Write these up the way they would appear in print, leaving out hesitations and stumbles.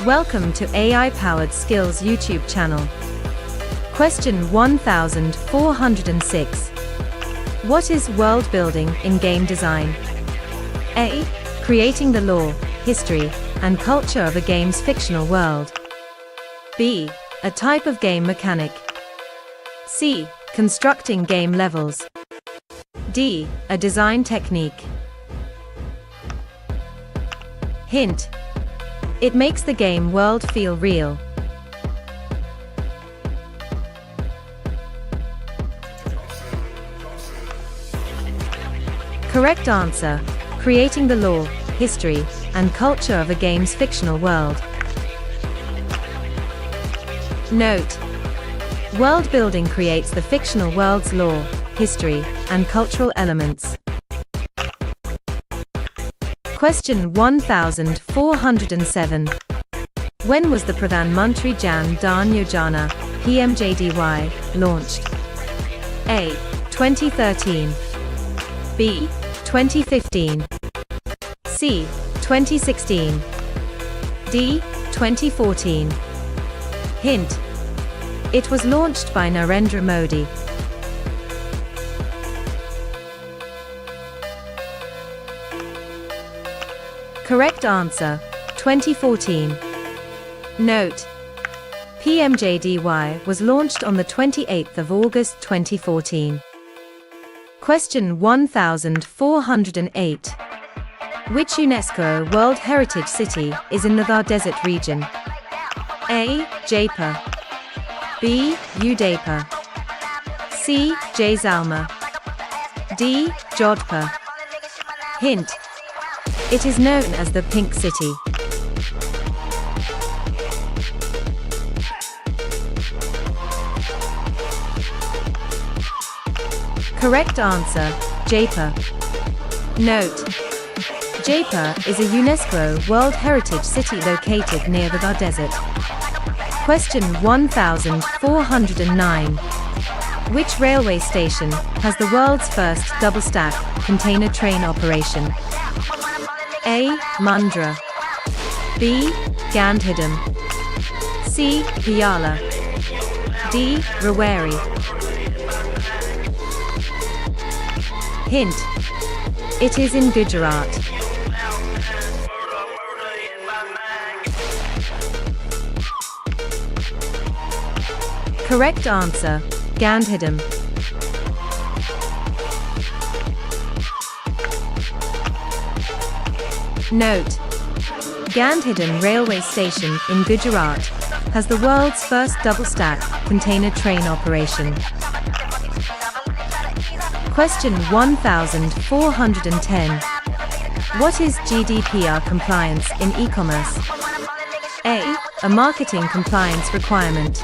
Welcome to AI-Powered Skills YouTube channel. Question 1406. What is world building in game design? A. Creating the lore, history, and culture of a game's fictional world. B. A type of game mechanic. C. Constructing game levels. D. A design technique. Hint: it makes the game world feel real. Correct answer: creating the lore, history, and culture of a game's fictional world. Note: world building creates the fictional world's lore, history, and cultural elements. Question 1407. When was the Pradhan Mantri Jan Dhan Yojana (PMJDY) launched? A. 2013. B. 2015. C. 2016. D. 2014. Hint: it was launched by Narendra Modi. Correct answer: 2014. Note: PMJDY was launched on the 28th of August 2014. Question 1408. Which UNESCO World Heritage City is in the Thar Desert region? A. Jaipur. B. Udaipur. C. Jaisalmer. D. Jodhpur. Hint: it is known as the Pink City. Correct answer: Jaipur. Note: Jaipur is a UNESCO World Heritage City located near the Thar Desert. Question 1409. Which railway station has the world's first double-stack container train operation? A. Mundra. B. Gandhidham. C. Biyala. D. Rewari. Hint: it is in Gujarat. Correct answer: Gandhidham. Note: Gandhidham railway station in Gujarat has the world's first double-stack container train operation. Question 1410. What is GDPR compliance in e-commerce? A. A marketing compliance requirement.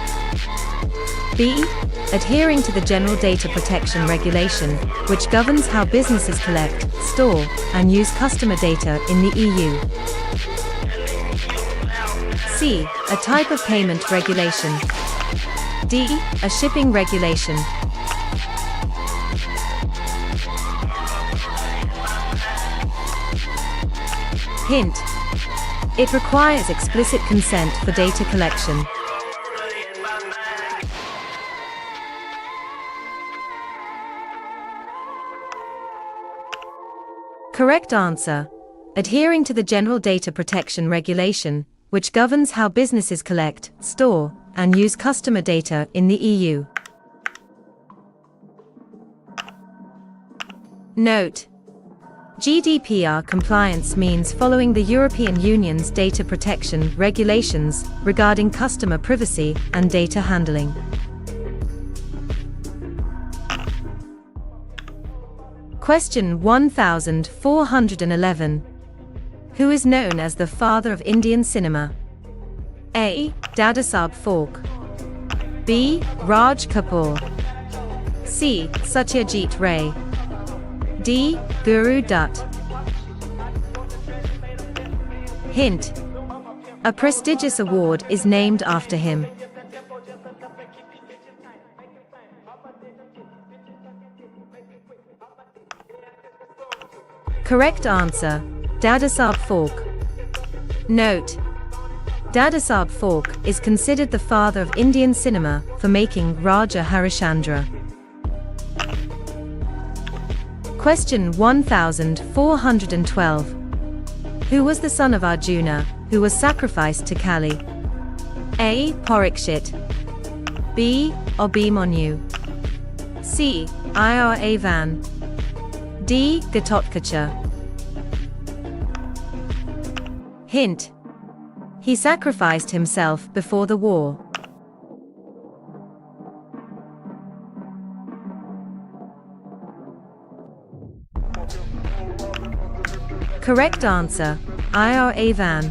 B. Adhering to the General Data Protection Regulation, which governs how businesses collect, store, and use customer data in the EU. C. A type of payment regulation. D. A shipping regulation. Hint: it requires explicit consent for data collection. Correct answer: adhering to the General Data Protection Regulation, which governs how businesses collect, store, and use customer data in the EU. Note: GDPR compliance means following the European Union's data protection regulations regarding customer privacy and data handling. Question 1411. Who is known as the father of Indian cinema? A. Dadasaheb Phalke. B. Raj Kapoor. C. Satyajit Ray. D. Guru Dutt. Hint: a prestigious award is named after him. Correct answer: Dadasaheb Phalke. Note: Dadasaheb Phalke is considered the father of Indian cinema for making Raja Harishchandra. Question 1412. Who was the son of Arjuna, who was sacrificed to Kali? A. Parikshit, B. Abhimanyu, C. Iravan, D. Ghatotkacha. Hint: he sacrificed himself before the war. Correct answer: Iravan.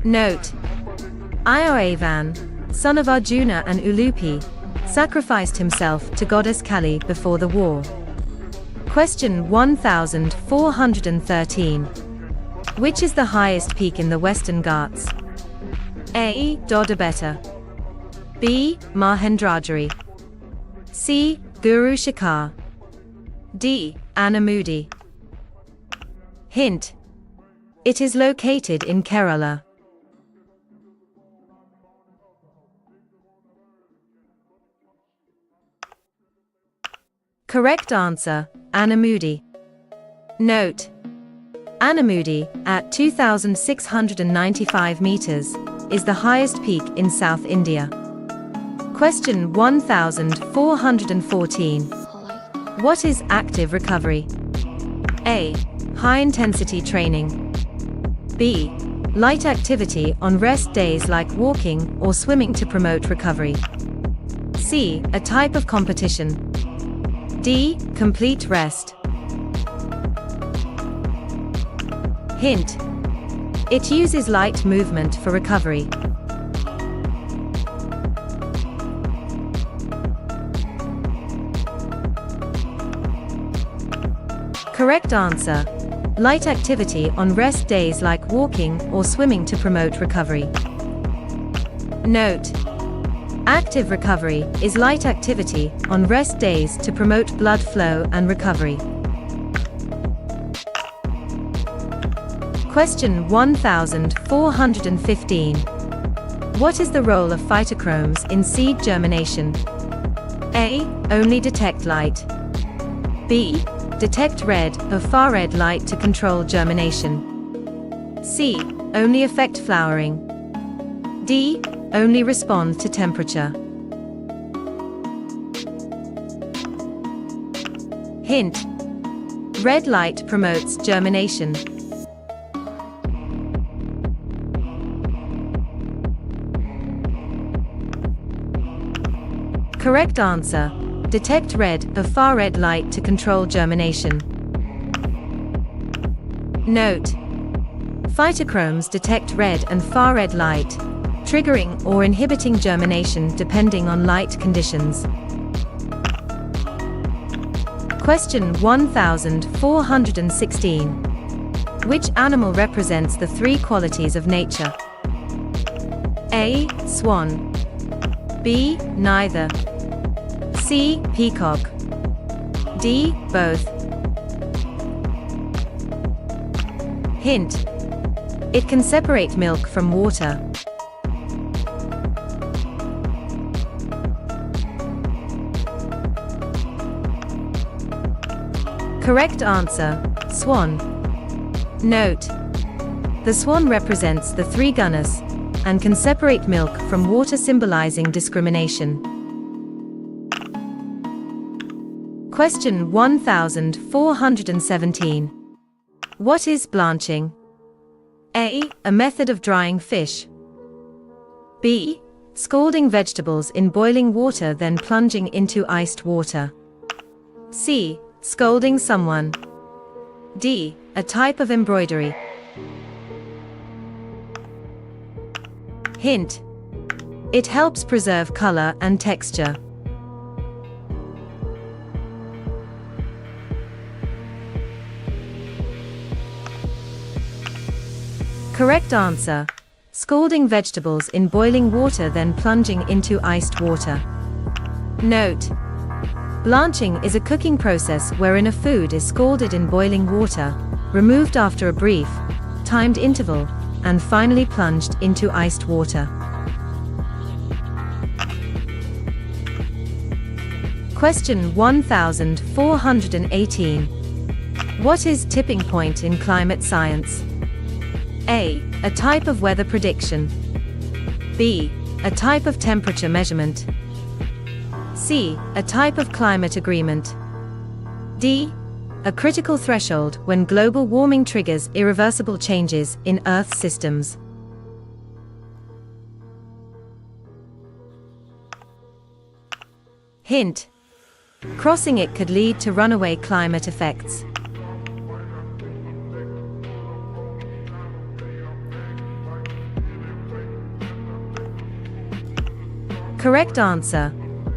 Note: Iravan, son of Arjuna and Ulupi, sacrificed himself to goddess Kali before the war. Question 1413. Which is the highest peak in the Western Ghats? A. Dodabetta, B. Mahendragiri, C. Guru Shikhar, D. Anamudi. Hint: it is located in Kerala. Correct answer: Anamudi. Note: Anamudi, at 2,695 meters, is the highest peak in South India. Question 1414. What is active recovery? A. High-intensity training, B. Light activity on rest days like walking or swimming to promote recovery, C. A type of competition, D. Complete rest. Hint: it uses light movement for recovery. Correct answer: light activity on rest days like walking or swimming to promote recovery. Note: active recovery is light activity on rest days to promote blood flow and recovery. Question 1415. What is the role of phytochromes in seed germination? A. Only detect light, B. Detect red or far red light to control germination, C. Only affect flowering, D. Only respond to temperature. Hint: red light promotes germination. Correct answer: detect red or far red light to control germination. Note: phytochromes detect red and far red light, triggering or inhibiting germination depending on light conditions. Question 1416. Which animal represents the three qualities of nature? A. Swan, B. Neither, C. Peacock, D. Both. Hint: it can separate milk from water. Correct answer: swan. Note: the swan represents the three gunas and can separate milk from water, symbolizing discrimination. Question 1417. What is blanching? A. A method of drying fish, B. Scalding vegetables in boiling water then plunging into iced water, C. Scalding someone, D. A type of embroidery. Hint: it helps preserve color and texture. Correct answer: scalding vegetables in boiling water then plunging into iced water. Note: blanching is a cooking process wherein a food is scalded in boiling water, removed after a brief, timed interval, and finally plunged into iced water. Question 1418. What is tipping point in climate science? A. A type of weather prediction. B. A type of temperature measurement. C. A type of climate agreement. D. A critical threshold when global warming triggers irreversible changes in Earth's systems. Hint: crossing it could lead to runaway climate effects. Correct answer: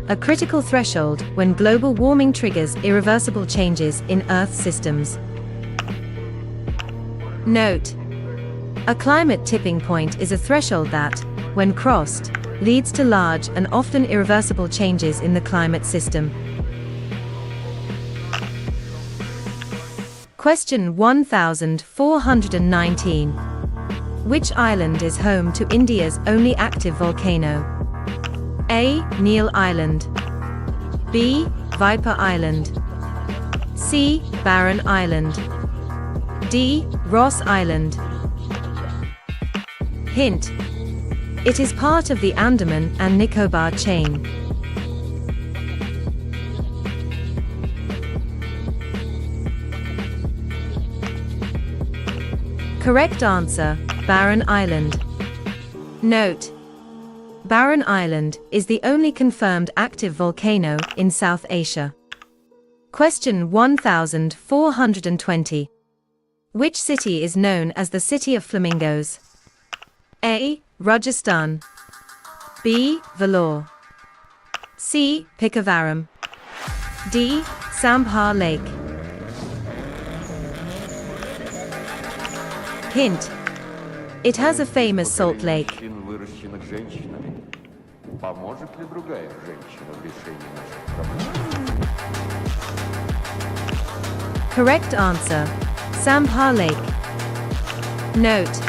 a critical threshold when global warming triggers irreversible changes in Earth systems. Note: a climate tipping point is a threshold that, when crossed, leads to large and often irreversible changes in the climate system. Question 1419. Which island is home to India's only active volcano? A. Neil Island. B. Viper Island. C. Barren Island. D. Ross Island. Hint: it is part of the Andaman and Nicobar chain. Correct answer: Barren Island. Note: Barren Island is the only confirmed active volcano in South Asia. Question 1420. Which city is known as the City of Flamingos? A. Rajasthan. B. Vellore. C. Pikavaram. D. Sambhar Lake. Hint: it has a famous salt lake. Correct answer: Sambhar Lake. Note: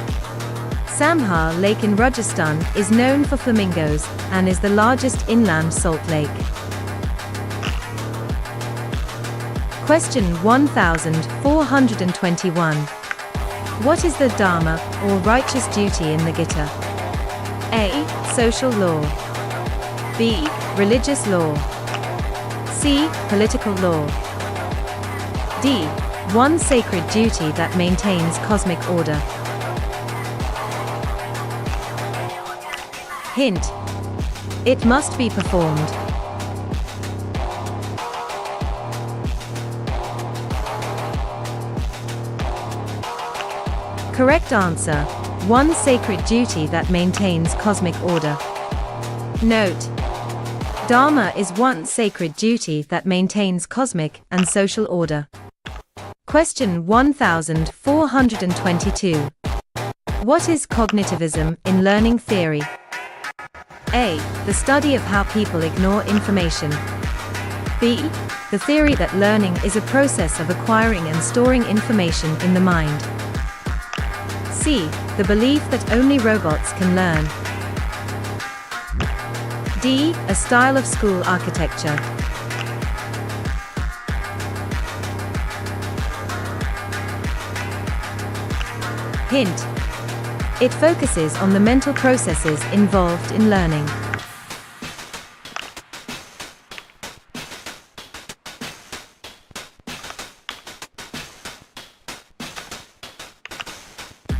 Sambhar Lake in Rajasthan is known for flamingos and is the largest inland salt lake. Question 1421. What is the dharma, or righteous duty in the Gita? A. Social law. B. Religious law. C. Political law. D. One sacred duty that maintains cosmic order. Hint: it must be performed. Correct answer: one sacred duty that maintains cosmic order. Note: Dharma is one sacred duty that maintains cosmic and social order. Question 1422. What is cognitivism in learning theory? A. The study of how people ignore information. B. The theory that learning is a process of acquiring and storing information in the mind. C. The belief that only robots can learn. D. A style of school architecture. Hint: it focuses on the mental processes involved in learning.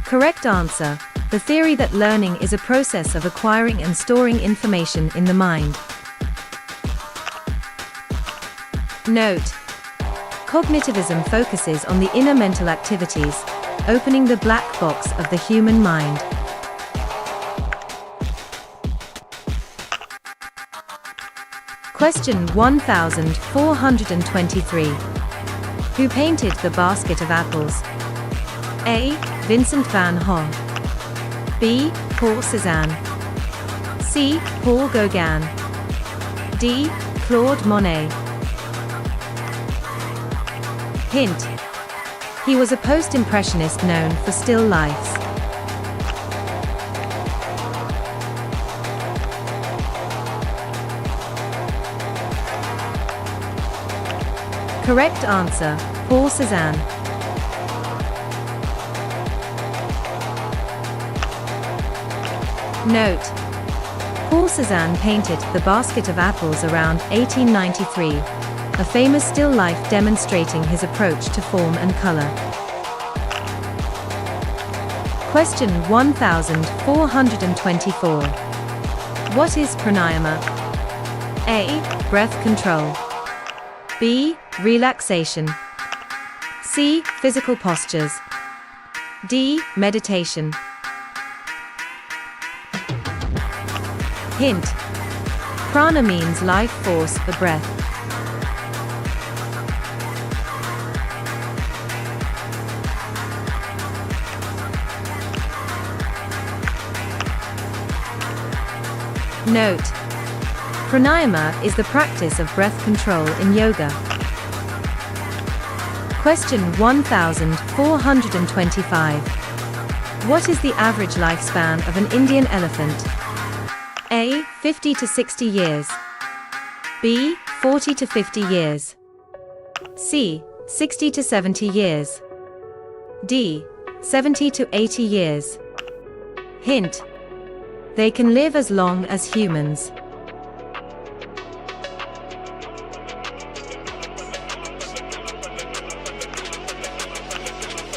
Correct answer: the theory that learning is a process of acquiring and storing information in the mind. Note: cognitivism focuses on the inner mental activities, opening the black box of the human mind. Question 1423. Who painted the basket of apples? A. Vincent van Gogh. B. Paul Cézanne. C. Paul Gauguin. D. Claude Monet. Hint: he was a post-impressionist known for still lifes. Correct answer, Paul Cézanne. Note: Paul Cézanne painted The Basket of Apples around 1893, a famous still life demonstrating his approach to form and color. Question 1424. What is pranayama? A. Breath control. B. Relaxation. C. Physical postures. D. Meditation. Hint: prana means life force, the breath. Note: pranayama is the practice of breath control in yoga. Question 1425. What is the average lifespan of an Indian elephant? A. 50 to 60 years. B. 40 to 50 years. C. 60 to 70 years. D. 70 to 80 years. Hint: they can live as long as humans.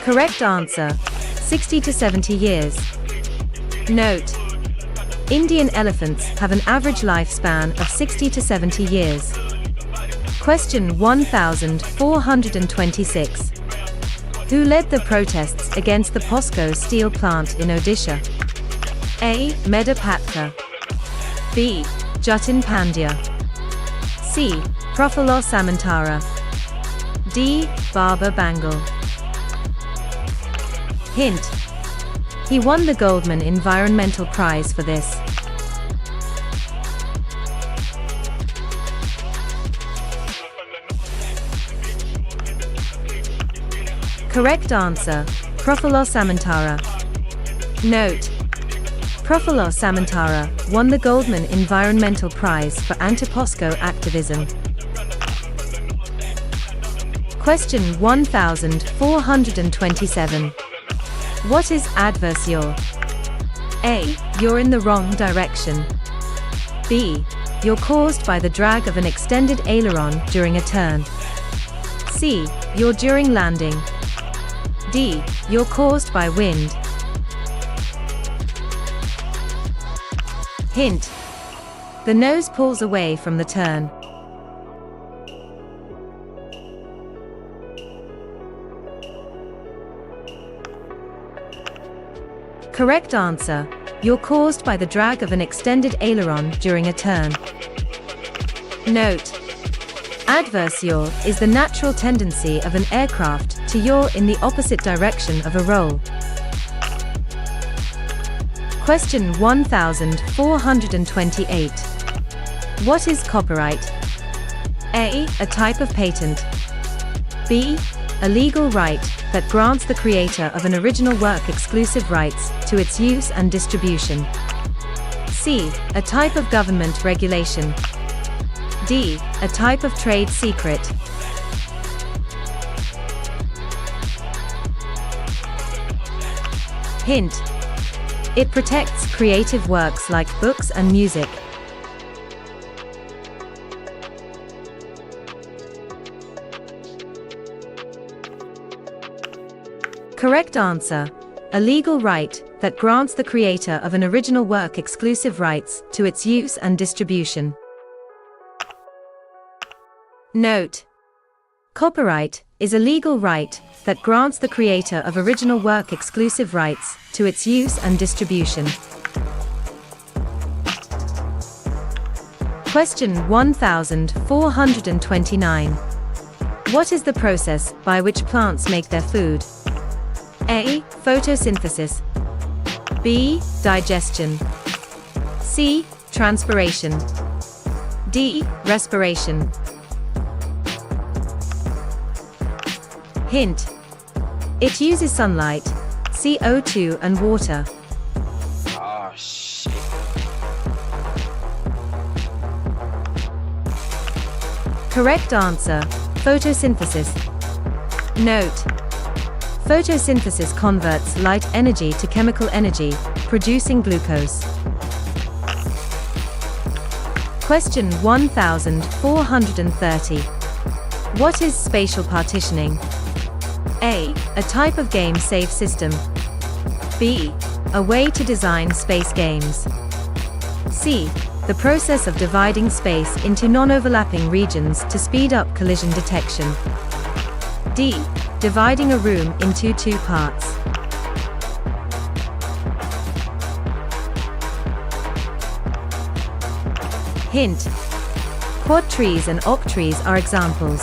Correct answer, 60 to 70 years. Note: Indian elephants have an average lifespan of 60 to 70 years. Question 1426. Who led the protests against the POSCO steel plant in Odisha? A. Meda Patka. B. Jatin Pandya. C. Prafullo Samantara. D. Baba Bangal. Hint: he won the Goldman Environmental Prize for this. Correct answer, Prafullo Samantara. Note: Prafullo Samantara won the Goldman Environmental Prize for anti-POSCO activism. Question 1427. What is adverse yaw? A. You're in the wrong direction. B. You're caused by the drag of an extended aileron during a turn. C. You're during landing. D. You're caused by wind. Hint: the nose pulls away from the turn. Correct answer, you're caused by the drag of an extended aileron during a turn. Note: adverse yaw is the natural tendency of an aircraft to yaw in the opposite direction of a roll. Question 1428. What is copyright? A. A type of patent. B. A legal right that grants the creator of an original work exclusive rights to its use and distribution. C. A type of government regulation. D. A type of trade secret. Hint: it protects creative works like books and music. Correct answer, a legal right that grants the creator of an original work exclusive rights to its use and distribution. Note: copyright is a legal right that grants the creator of original work exclusive rights to its use and distribution. Question 1429. What is the process by which plants make their food? A. Photosynthesis. B. Digestion. C. Transpiration. D. Respiration. Hint: it uses sunlight, CO2 and water. Oh shit. Correct answer, photosynthesis. Note: photosynthesis converts light energy to chemical energy, producing glucose. Question 1430. What is spatial partitioning? A. A type of game save system. B. A way to design space games. C. The process of dividing space into non-overlapping regions to speed up collision detection. D. Dividing a room into two parts. Hint: quad trees and octrees are examples.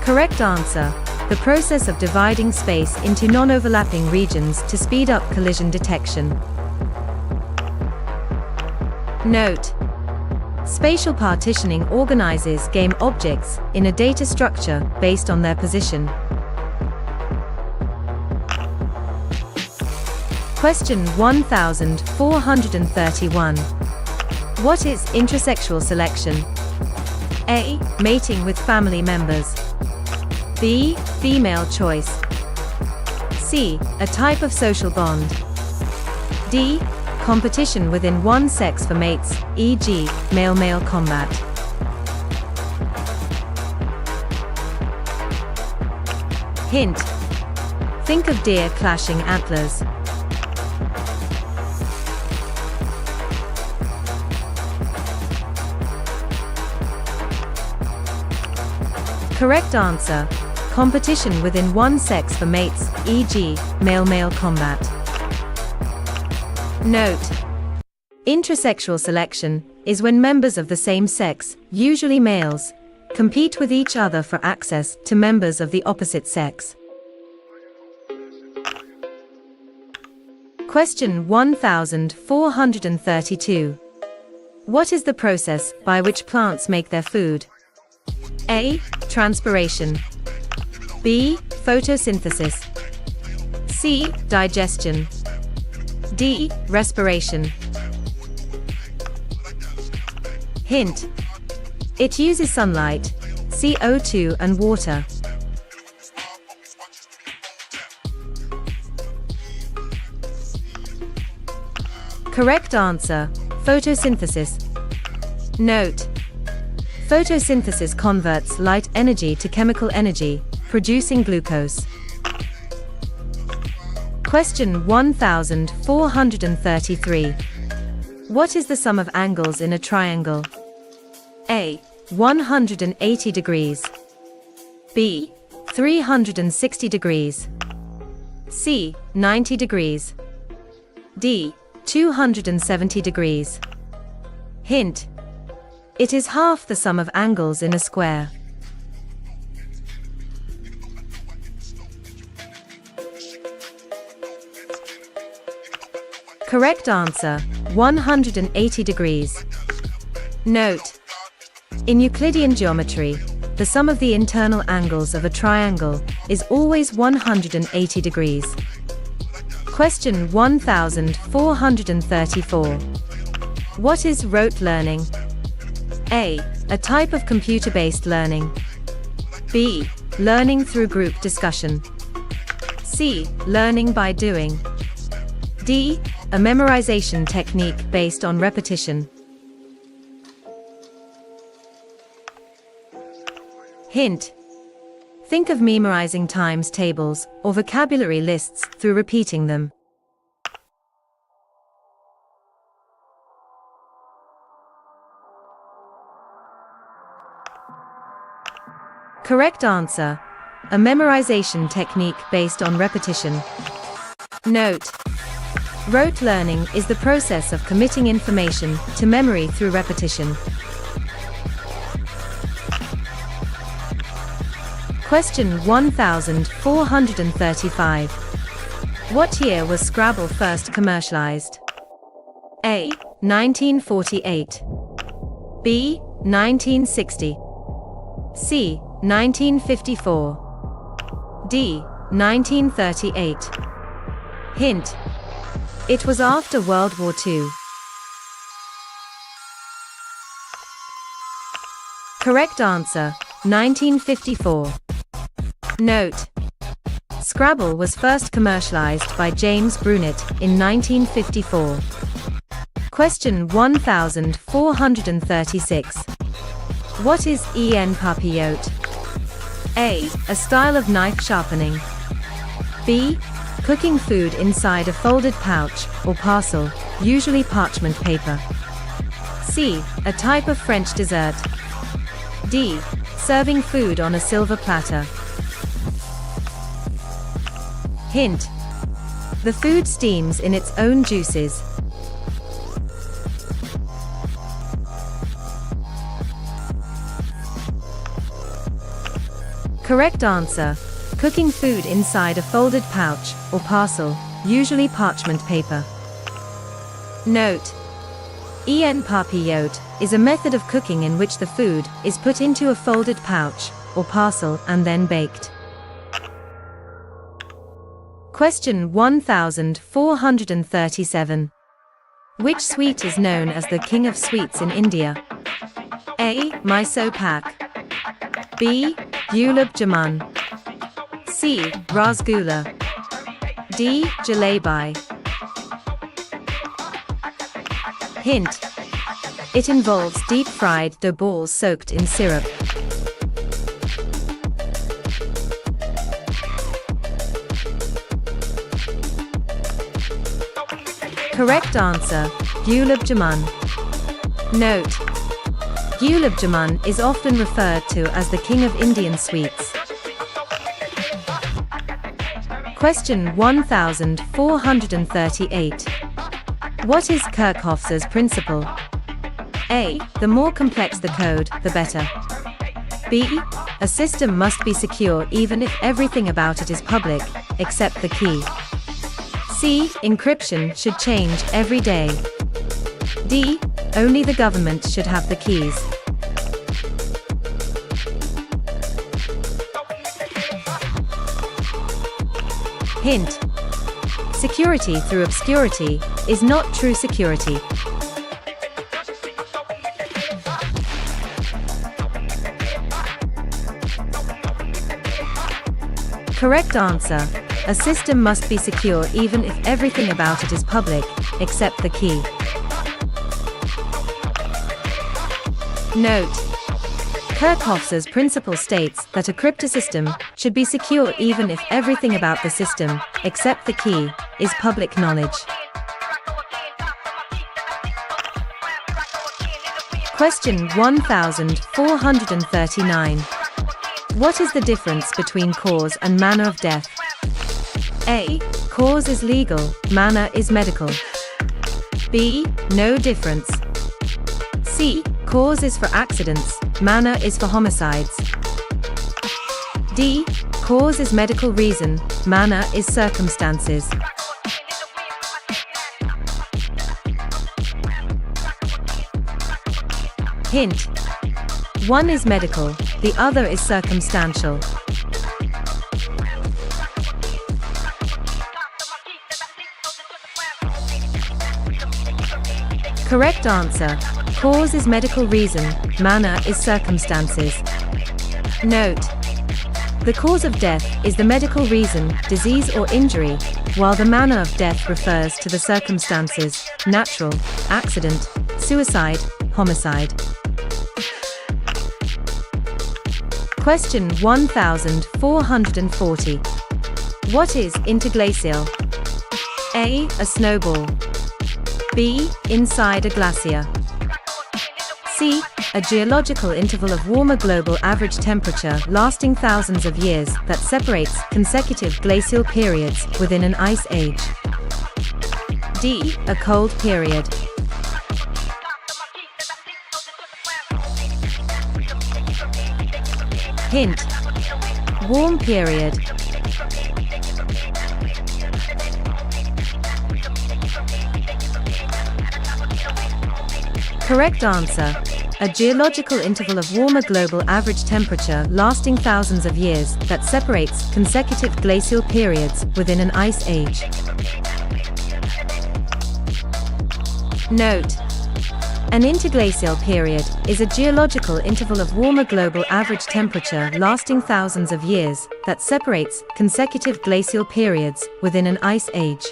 Correct answer: the process of dividing space into non-overlapping regions to speed up collision detection. Note: spatial partitioning organizes game objects in a data structure based on their position. Question 1431. What is intersexual selection? A. Mating with family members. B. Female choice. C. A type of social bond. D. Competition within one sex for mates, e.g., male-male combat. Hint: think of deer clashing antlers. Correct answer: competition within one sex for mates, e.g., male-male combat. Note: intersexual selection is when members of the same sex, usually males, compete with each other for access to members of the opposite sex. Question 1432. What is the process by which plants make their food? A. Transpiration. B. Photosynthesis. C. Digestion. D. Respiration. Hint: it uses sunlight, CO2 and water. Correct answer: photosynthesis. Note: photosynthesis converts light energy to chemical energy, producing glucose. Question 1433. What is the sum of angles in a triangle? A. 180 degrees. B. 360 degrees. C. 90 degrees. D. 270 degrees. Hint: it is half the sum of angles in a square. Correct answer: 180 degrees. Note: in Euclidean geometry, the sum of the internal angles of a triangle is always 180 degrees. Question 1434. What is rote learning? A. A type of computer-based learning. B. Learning through group discussion. C. Learning by doing. D. A memorization technique based on repetition. Hint: think of memorizing times tables or vocabulary lists through repeating them. Correct answer: a memorization technique based on repetition. Note: rote learning is the process of committing information to memory through repetition. Question 1435. What year was Scrabble first commercialized? A. 1948. B. 1960. C. 1954. D. 1938. Hint: It was after World War II. Correct answer, 1954. Note: Scrabble was first commercialized by James Brunett in 1954. Question 1436. What is en-papillote? A. A style of knife sharpening. B. Cooking food inside a folded pouch or parcel, usually parchment paper. C. A type of French dessert. D. Serving food on a silver platter. Hint: the food steams in its own juices. Correct answer: cooking food inside a folded pouch or parcel, usually parchment paper. Note: en-papillote is a method of cooking in which the food is put into a folded pouch or parcel and then baked. Question 1437. Which sweet is known as the king of sweets in India? A. Mysore pak. B. Gulab Jamun. C. Rasgulla. D. Jalebi. Hint: it involves deep-fried dough balls soaked in syrup. Correct answer: Gulab Jamun. Note: Gulab Jamun is often referred to as the king of Indian sweets. Question 1438. What is Kirchhoff's principle? A. The more complex the code, the better. B. A system must be secure even if everything about it is public, except the key. C. Encryption should change every day. D. Only the government should have the keys. Hint: security through obscurity is not true security. Correct answer: a system must be secure even if everything about it is public, except the key. Note: Kirchhoff's principle states that a cryptosystem should be secure even if everything about the system, except the key, is public knowledge. Question 1439. What is the difference between cause and manner of death? A. Cause is legal, manner is medical. B. No difference. C. Cause is for accidents, manner is for homicides. D. Cause is medical reason, manner is circumstances. Hint: one is medical, the other is circumstantial. Correct answer: cause is medical reason, manner is circumstances. Note: the cause of death is the medical reason, disease or injury, while the manner of death refers to the circumstances, natural, accident, suicide, homicide. Question 1440. What is interglacial? A. A snowball. B. Inside a glacier. C. A geological interval of warmer global average temperature lasting thousands of years that separates consecutive glacial periods within an ice age. D. A cold period. Hint: warm period. Correct answer: a geological interval of warmer global average temperature lasting thousands of years that separates consecutive glacial periods within an ice age. Note: an interglacial period is a geological interval of warmer global average temperature lasting thousands of years that separates consecutive glacial periods within an ice age.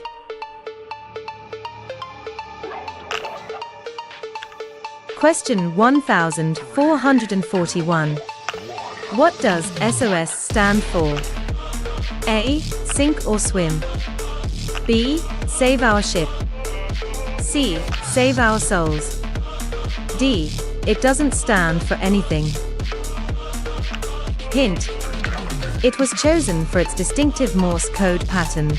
Question 1441. What does SOS stand for? A. Sink or swim. B. Save our ship. C. Save our souls. D. It doesn't stand for anything. Hint: it was chosen for its distinctive Morse code pattern.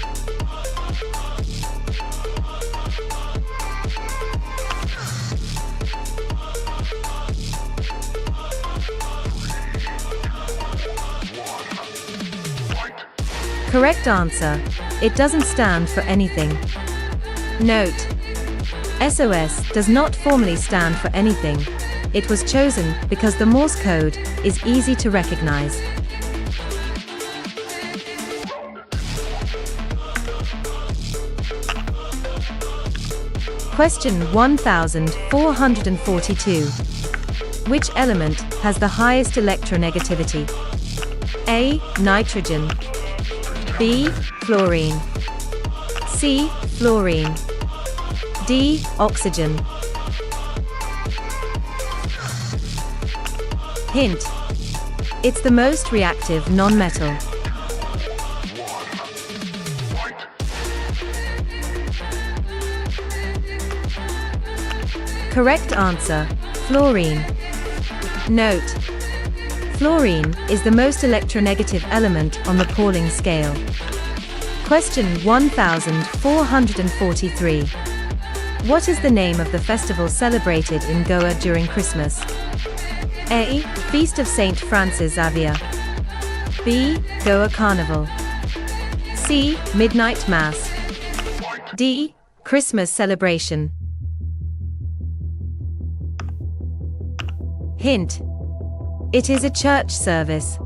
Correct answer: it doesn't stand for anything. Note: SOS does not formally stand for anything. It was chosen because the Morse code is easy to recognize. Question 1442. Which element has the highest electronegativity? A. Nitrogen. B. Fluorine. C. Fluorine. D. Oxygen. Hint: it's the most reactive nonmetal. Correct answer: fluorine. Note: fluorine is the most electronegative element on the Pauling scale. Question 1443. What is the name of the festival celebrated in Goa during Christmas? A. Feast of Saint Francis Xavier. B. Goa Carnival. C. Midnight Mass. D. Christmas celebration. Hint: it is a church service.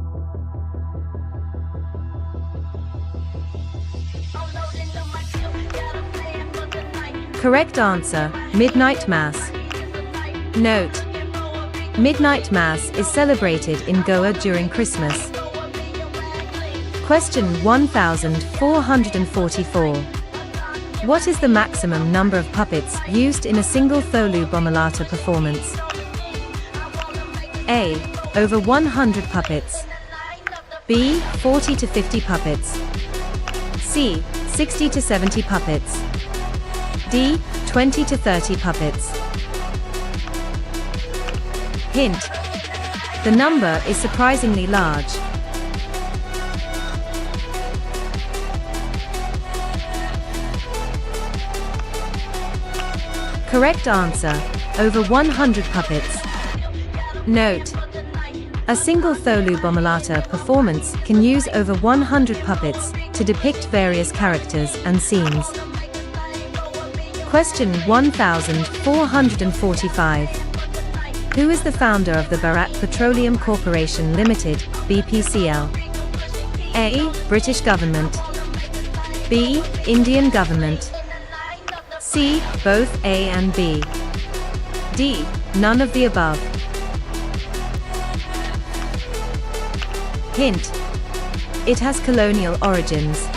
Correct answer: Midnight Mass. Note: Midnight Mass is celebrated in Goa during Christmas. Question 1444. What is the maximum number of puppets used in a single Tholu Bomalata performance? A. Over 100 puppets. B. 40 to 50 puppets. C. 60 to 70 puppets. D. 20 to 30 puppets. Hint: the number is surprisingly large. Correct answer: over 100 puppets. Note: a single Tholu Bomalata performance can use over 100 puppets to depict various characters and scenes. Question 1445. Who is the founder of the Bharat Petroleum Corporation Limited, BPCL? A. British government. B. Indian government. C. Both A and B. D. None of the above. Hint: it has colonial origins.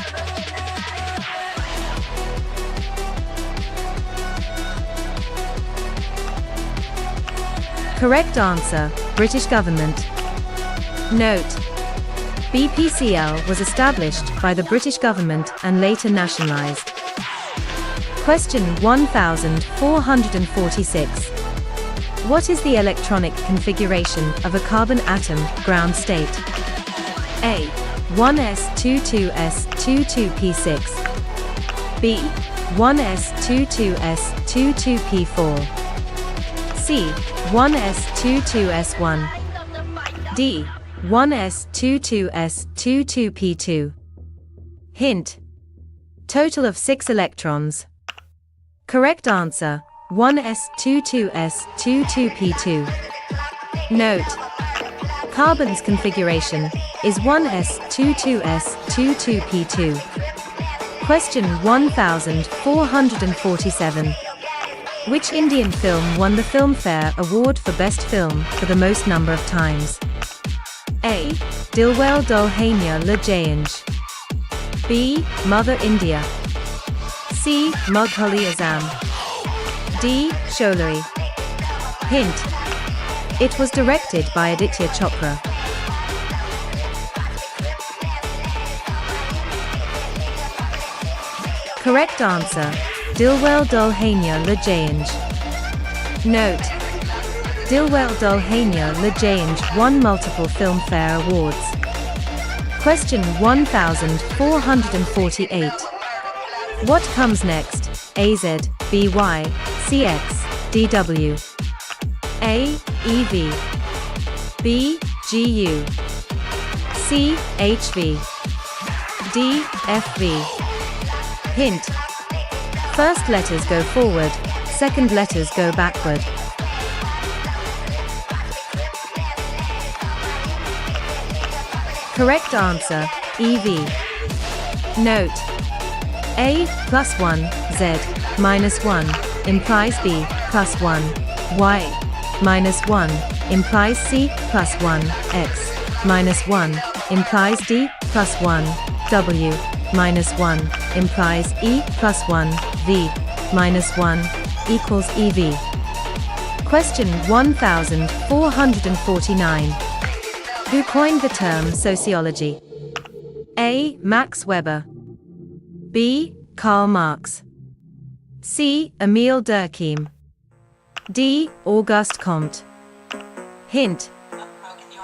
Correct answer: British government. Note: BPCL was established by the British government and later nationalized. Question 1446. What is the electronic configuration of a carbon atom, ground state? A. 1s22s22p6. B. 1s22s22p4. C. 1s22s1. D. 1s22s22p2. Hint: total of 6 electrons. Correct answer: 1s22s22p2. Note: carbon's configuration is 1s22s22p2. Question 1447. Which Indian film won the Filmfare Award for Best Film for the most number of times? A. Dilwale Dulhania Le Jayenge. B. Mother India. C. Mughal-e Azam. D. Sholari. Hint. It was directed by Aditya Chopra. Correct answer. Dilwale Dulhania Le Jayenge. Note. Dilwale Dulhania Le Jayenge won multiple Filmfare Awards. Question 1448. What comes next? AZ, BY, CX, DW. A. EV. B. GU. C. HV. D. FV. Hint. First letters go forward, second letters go backward. Correct answer, EV. Note. A plus 1, Z minus 1 implies B plus 1, Y minus 1 implies C plus 1, X minus 1 implies D plus 1, W minus 1 implies E plus 1, V minus 1 equals EV. Question 1449. Who coined the term sociology? A. Max Weber. B. Karl Marx. C. Emile Durkheim. D. Auguste Comte. Hint.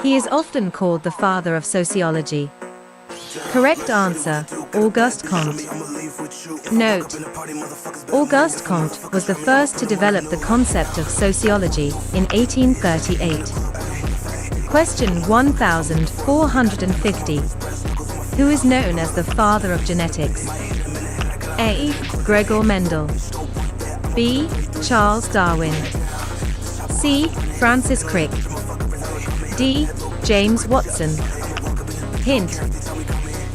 He is often called the father of sociology. Correct answer, Auguste Comte. Note. Auguste Comte was the first to develop the concept of sociology in 1838. Question 1450. Who is known as the father of genetics? A. Gregor Mendel. B. Charles Darwin. C. Francis Crick. D. James Watson. Hint.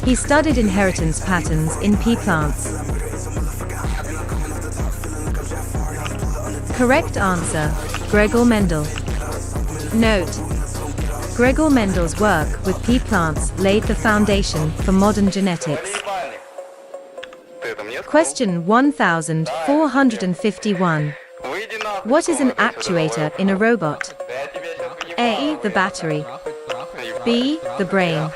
He studied inheritance patterns in pea plants. Correct answer, Gregor Mendel. Note. Gregor Mendel's work with pea plants laid the foundation for modern genetics. Question 1451. What is an actuator in a robot? A. The battery. B. The brain.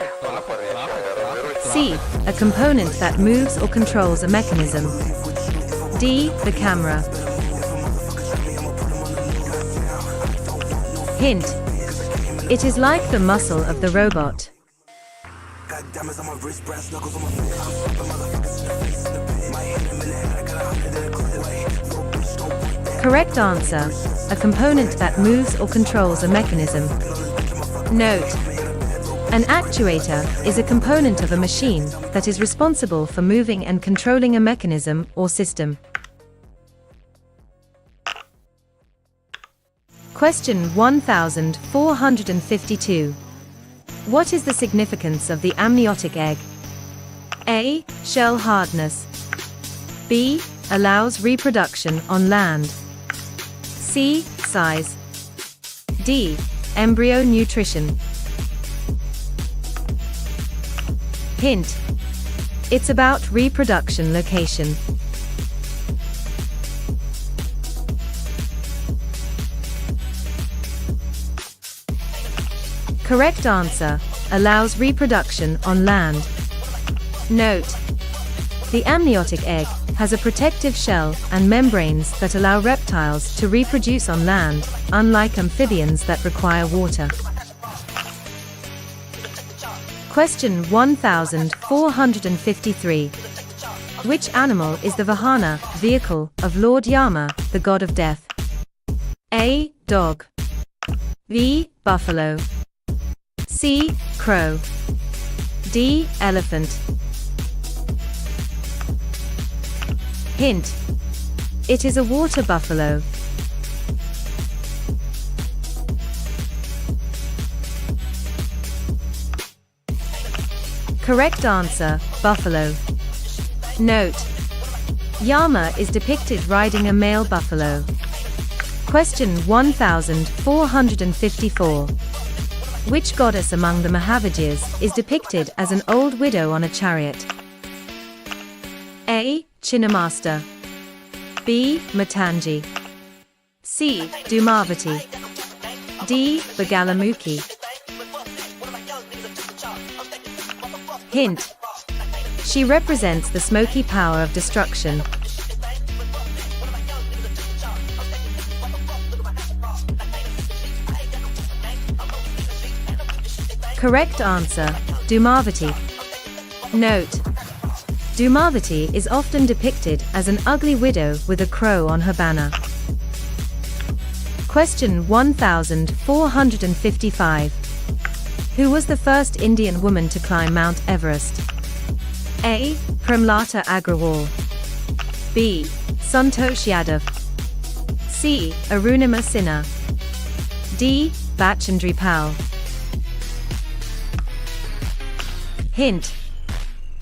C. A component that moves or controls a mechanism. D. The camera. Hint. It is like the muscle of the robot. Correct answer. A component that moves or controls a mechanism. Note. An actuator is a component of a machine that is responsible for moving and controlling a mechanism or system. Question 1452. What is the significance of the amniotic egg? A. Shell hardness. B. Allows reproduction on land. C. Size. D. Embryo nutrition. Hint. It's about reproduction location. Correct answer. Allows reproduction on land. Note. The amniotic egg has a protective shell and membranes that allow reptiles to reproduce on land, unlike amphibians that require water. Question 1453. Which animal is the Vahana, vehicle, of Lord Yama, the god of death? A. Dog. B. Buffalo. C. Crow. D. Elephant. Hint. It is a water buffalo. Correct answer, buffalo. Note. Yama is depicted riding a male buffalo. Question 1454. Which goddess among the Mahavijayas is depicted as an old widow on a chariot? A. Chinnamasta, B. Matangi, C. Dhumavati, D. Bagalamukhi. Hint: she represents the smoky power of destruction. Correct answer: Dhumavati. Note: Dhumavati is often depicted as an ugly widow with a crow on her banner. Question 1455. Who was the first Indian woman to climb Mount Everest? A. Premlata Agrawal, B. Santosh Yadav, C. Arunima Sinha, D. Bachendri Pal. Hint: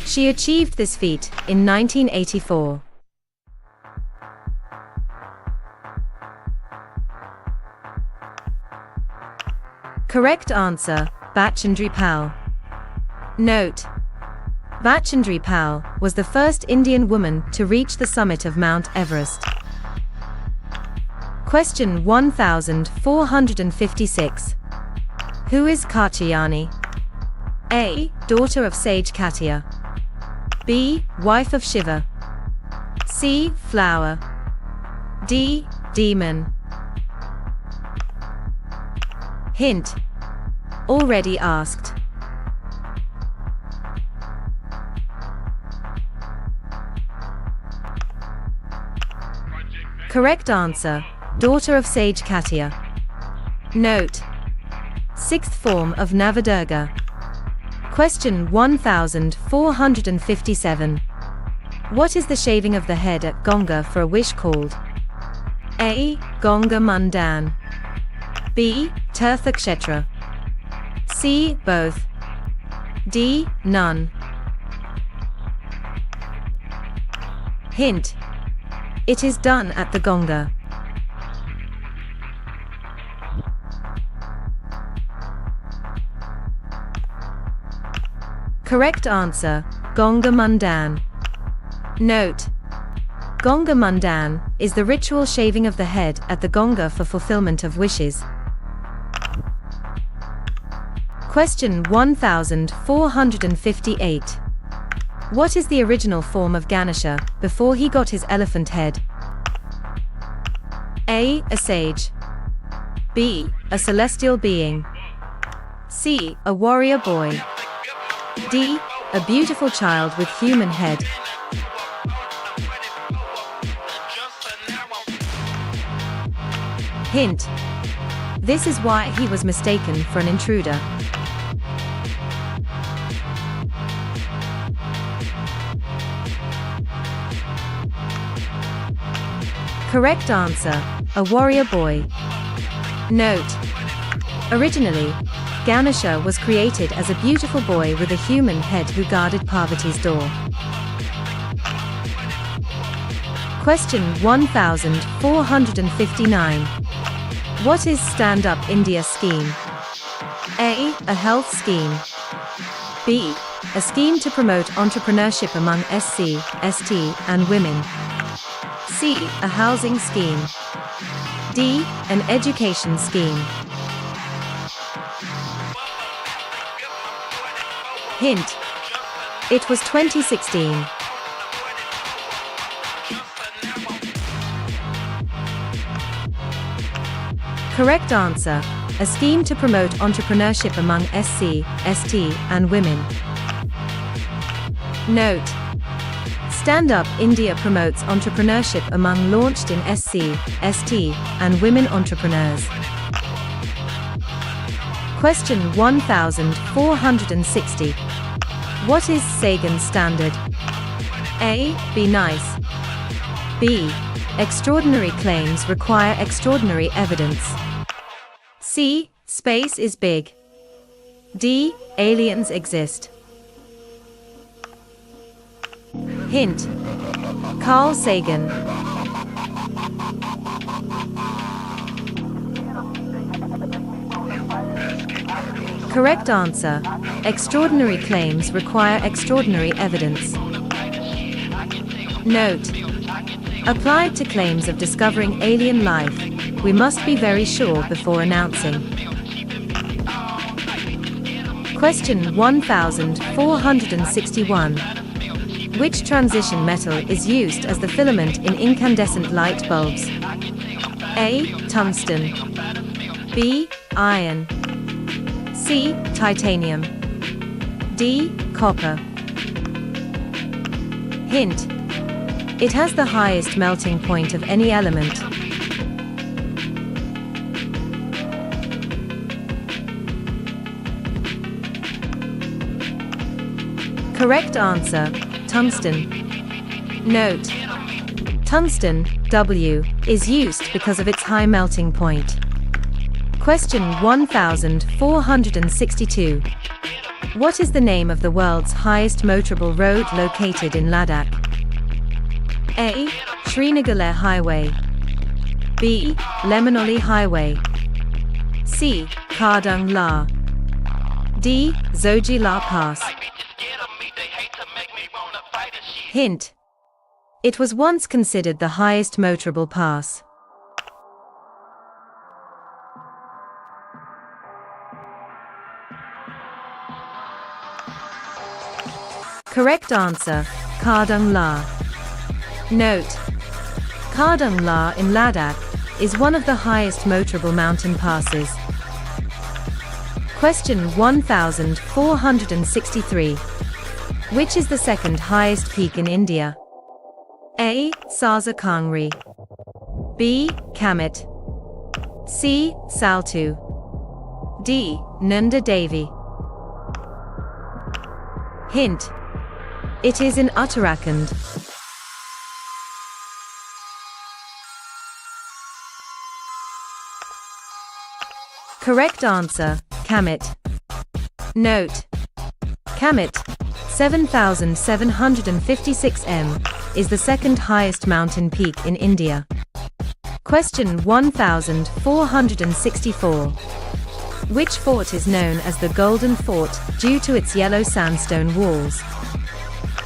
she achieved this feat in 1984. Correct answer: Bachendri Pal. Note: Bachendri Pal was the first Indian woman to reach the summit of Mount Everest. Question 1456. Who is Katyayani? A. Daughter of sage Katya, B. Wife of Shiva, C. Flower, D. Demon. Hint: already asked. Correct answer: daughter of sage Katya. Note: sixth form of Navadurga. Question 1457. What is the shaving of the head at Ganga for a wish called? A. Ganga Mandan, B. Tirtha Kshetra, C. Both, D. None. Hint: it is done at the Ganga. Correct answer: Ganga Mandan. Note: Ganga Mandan is the ritual shaving of the head at the Ganga for fulfillment of wishes. Question 1458. What is the original form of Ganesha before he got his elephant head? A. A sage, B. A celestial being, C. A warrior boy, D. A beautiful child with human head. Hint: this is why he was mistaken for an intruder. Correct answer: a warrior boy. Note: originally, Ganesha was created as a beautiful boy with a human head who guarded Parvati's door. Question 1459. What is Stand Up India scheme? A. A health scheme, B. A scheme to promote entrepreneurship among SC, ST, and women, C. A housing scheme, D. An education scheme. Hint: it was 2016. Correct answer: a scheme to promote entrepreneurship among SC, ST, and women. Note: Stand Up India promotes entrepreneurship among launched in SC, ST, and women entrepreneurs. Question 1460. What is Sagan's standard? A. Be nice, B. Extraordinary claims require extraordinary evidence, C. Space is big, D. Aliens exist. Hint: Carl Sagan. Correct answer. Extraordinary claims require extraordinary evidence. Note: applied to claims of discovering alien life, we must be very sure before announcing. Question 1461. Which transition metal is used as the filament in incandescent light bulbs? A. Tungsten. B. Iron. C. Titanium. D. Copper. Hint: it has the highest melting point of any element. Correct answer: tungsten. Note: tungsten, W, is used because of its high melting point. Question 1462. What is the name of the world's highest motorable road located in Ladakh? A. Srinagar Highway. B. Lemonoli Highway. C. Kardung La. D. Zoji La Pass. Hint: it was once considered the highest motorable pass. Correct answer: Kardung La. Note: Kardung La in Ladakh is one of the highest motorable mountain passes. Question 1463. Which is the second highest peak in India? A. Sarsa Kangri. B. Kamet. C. Saltu. D. Nanda Devi. Hint: it is in Uttarakhand. Correct answer: Kamet. Note: Kamet, 7,756 m, is the second highest mountain peak in India. Question 1464. Which fort is known as the Golden Fort due to its yellow sandstone walls?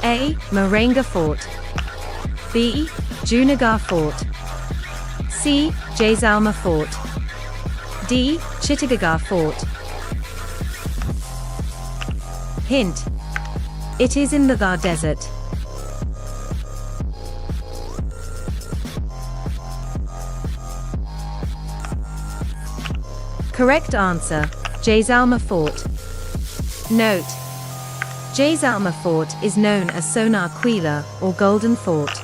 A. Marenga Fort. B. Junagadh Fort. C. Jaisalmer Fort. D. Chittagong Fort. Hint: it is in the Thar Desert. Correct answer: Jaisalmer Fort. Note: Jaisalmer Fort is known as Sonar Quila or Golden Fort.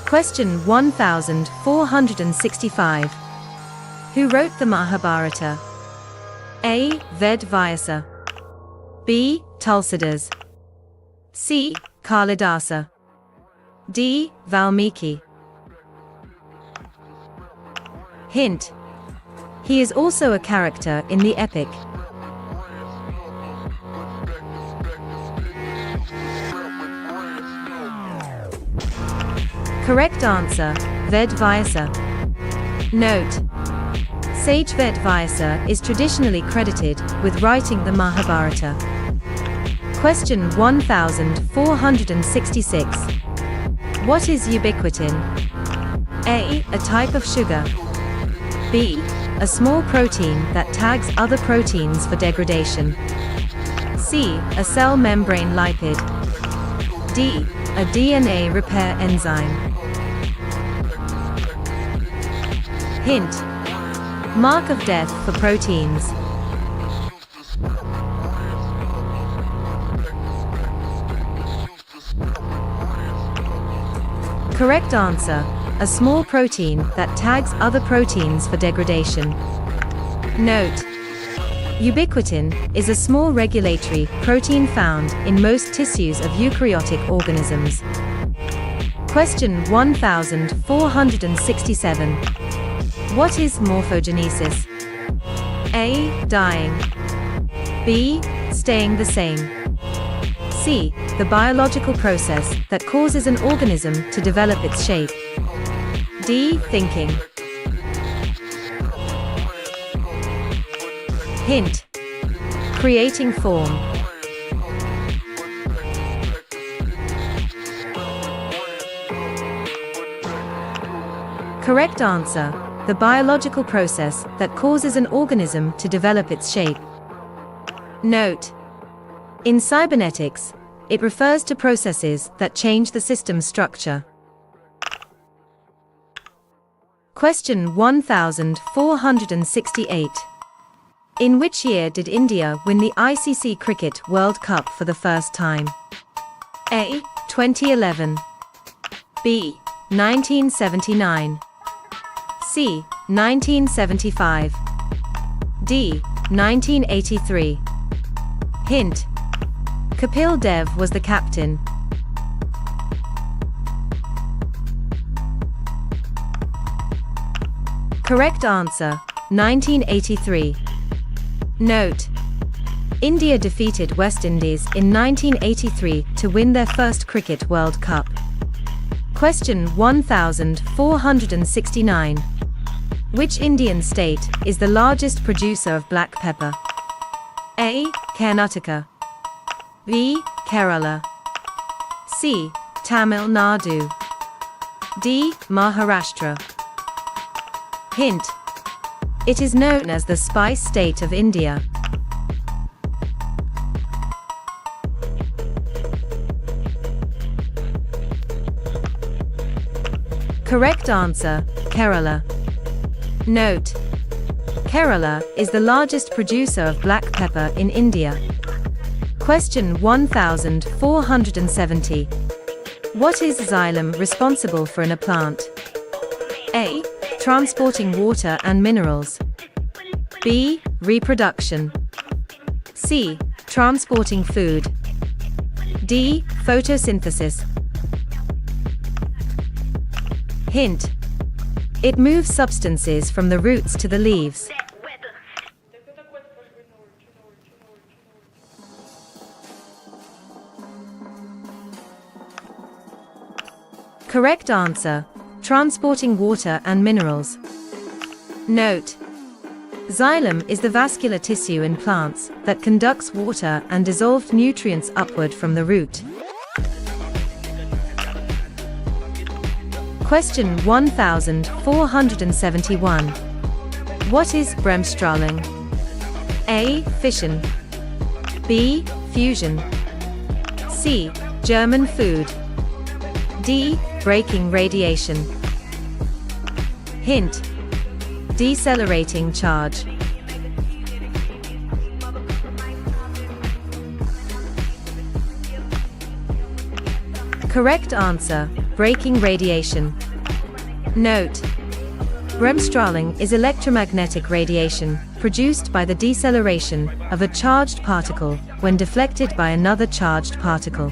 Question 1465. Who wrote the Mahabharata? A. Ved Vyasa. B. Tulsidas. C. Kalidasa. D. Valmiki. Hint: he is also a character in the epic. Correct answer: Ved Vyasa. Note: Sage Ved Vyasa is traditionally credited with writing the Mahabharata. Question 1466. What is ubiquitin? A. A type of sugar. B. A small protein that tags other proteins for degradation. C. A cell membrane lipid. D. A DNA repair enzyme. Hint: mark of death for proteins. Correct answer: a small protein that tags other proteins for degradation. Note: ubiquitin is a small regulatory protein found in most tissues of eukaryotic organisms. Question 1467. What is morphogenesis? A. Dying. B. Staying the same. C. The biological process that causes an organism to develop its shape. D. Thinking. Hint: creating form. Correct answer: the biological process that causes an organism to develop its shape. Note: in cybernetics, it refers to processes that change the system's structure. Question 1468. In which year did India win the ICC Cricket World Cup for the first time? A. 2011. B. 1979. C. 1975. D. 1983. Hint: Kapil Dev was the captain. Correct answer: 1983. Note: India defeated West Indies in 1983 to win their first Cricket World Cup. Question 1469. Which Indian state is the largest producer of black pepper? A. Karnataka. B. Kerala. C. Tamil Nadu. D. Maharashtra. Hint: it is known as the spice state of India. Correct answer: Kerala. Note: Kerala is the largest producer of black pepper in India. Question 1470. What is xylem responsible for in a plant? A. Transporting water and minerals. B. Reproduction. C. Transporting food. D. Photosynthesis. Hint: it moves substances from the roots to the leaves. Correct answer: transporting water and minerals. Note: xylem is the vascular tissue in plants that conducts water and dissolved nutrients upward from the root. Question 1471. What is bremsstrahlung? A. Fission. B. Fusion. C. German food. D. Braking radiation. Hint: decelerating charge. Correct answer: braking radiation. Note: bremsstrahlung is electromagnetic radiation produced by the deceleration of a charged particle when deflected by another charged particle.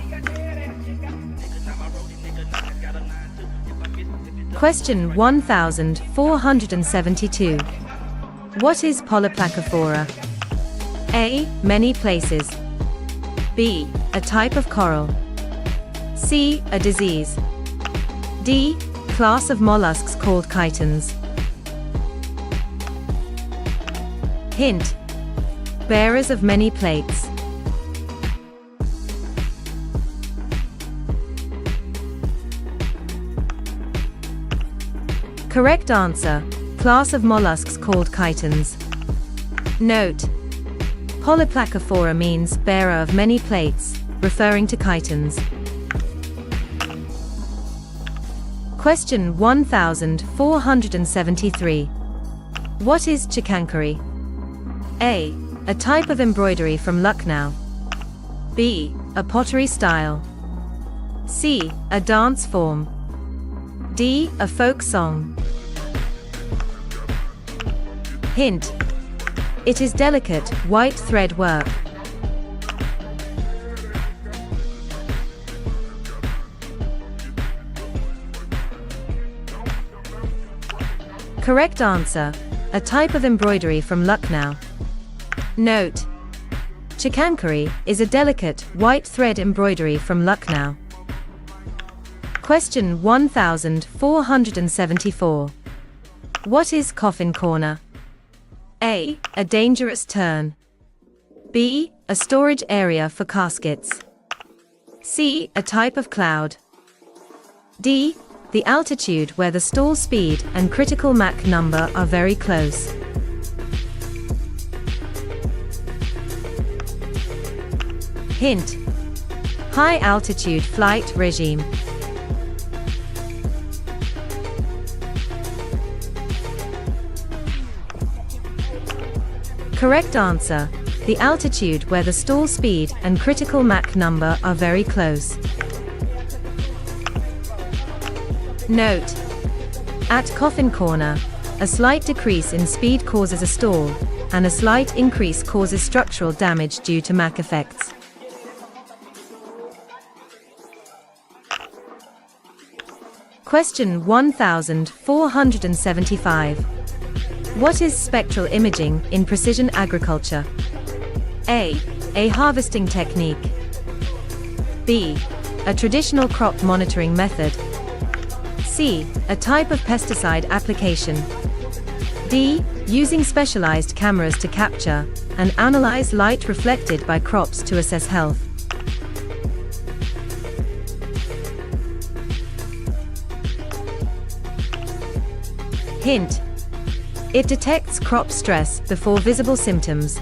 Question 1472. What is polyplacophora? A. Many places. B. A type of coral. C. A disease. D. Class of mollusks called chitons. Hint: bearers of many plates. Correct answer: class of mollusks called chitons. Note: polyplacophora means bearer of many plates, referring to chitons. Question 1473. What is chikankary? A. A type of embroidery from Lucknow. B. A pottery style. C. A dance form. D. A folk song. Hint: it is delicate, white thread work. Correct answer: a type of embroidery from Lucknow. Note: chikankary is a delicate, white thread embroidery from Lucknow. Question 1474. What is coffin corner? A. A dangerous turn. B. A storage area for caskets. C. A type of cloud. D. The altitude where the stall speed and critical Mach number are very close. Hint: high altitude flight regime. Correct answer: the altitude where the stall speed and critical Mach number are very close. Note: at coffin corner, a slight decrease in speed causes a stall, and a slight increase causes structural damage due to Mach effects. Question 1475. What is spectral imaging in precision agriculture? A. A harvesting technique. B. A traditional crop monitoring method. C. A type of pesticide application. D. Using specialized cameras to capture and analyze light reflected by crops to assess health. Hint: it detects crop stress before visible symptoms.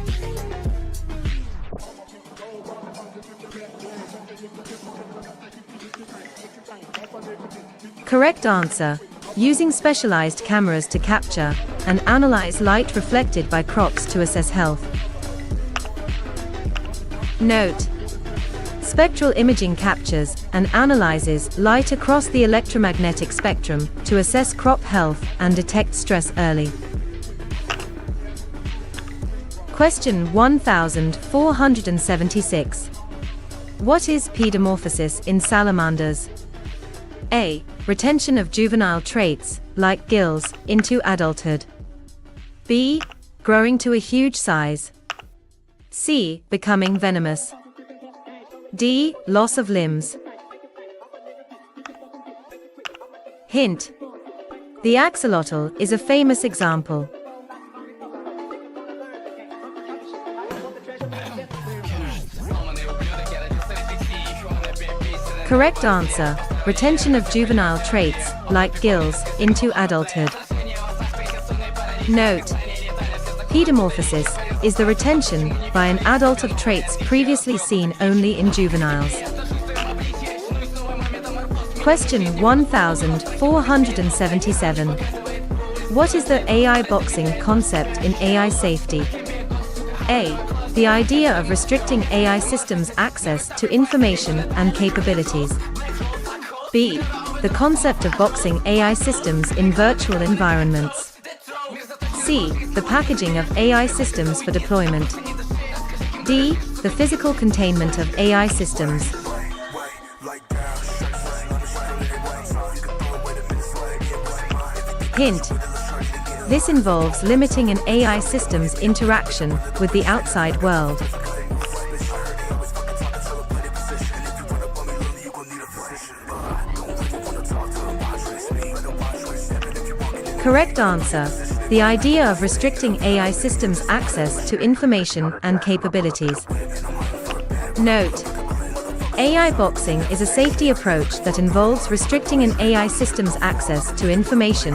Correct answer: using specialized cameras to capture and analyze light reflected by crops to assess health. Note: spectral imaging captures and analyzes light across the electromagnetic spectrum to assess crop health and detect stress early. Question 1476. What is pedomorphosis in salamanders? A. Retention of juvenile traits, like gills, into adulthood. B. Growing to a huge size. C. Becoming venomous. D. Loss of limbs. Hint: the axolotl is a famous example. Correct answer: retention of juvenile traits, like gills, into adulthood. Note: pedomorphosis is the retention by an adult of traits previously seen only in juveniles. Question 1477. What is the AI boxing concept in AI safety? A. The idea of restricting AI systems' access to information and capabilities. B. The concept of boxing AI systems in virtual environments. C. The packaging of AI systems for deployment. D. The physical containment of AI systems. Hint: this involves limiting an AI system's interaction with the outside world. Correct answer: the idea of restricting AI systems' access to information and capabilities. Note: AI boxing is a safety approach that involves restricting an AI system's access to information,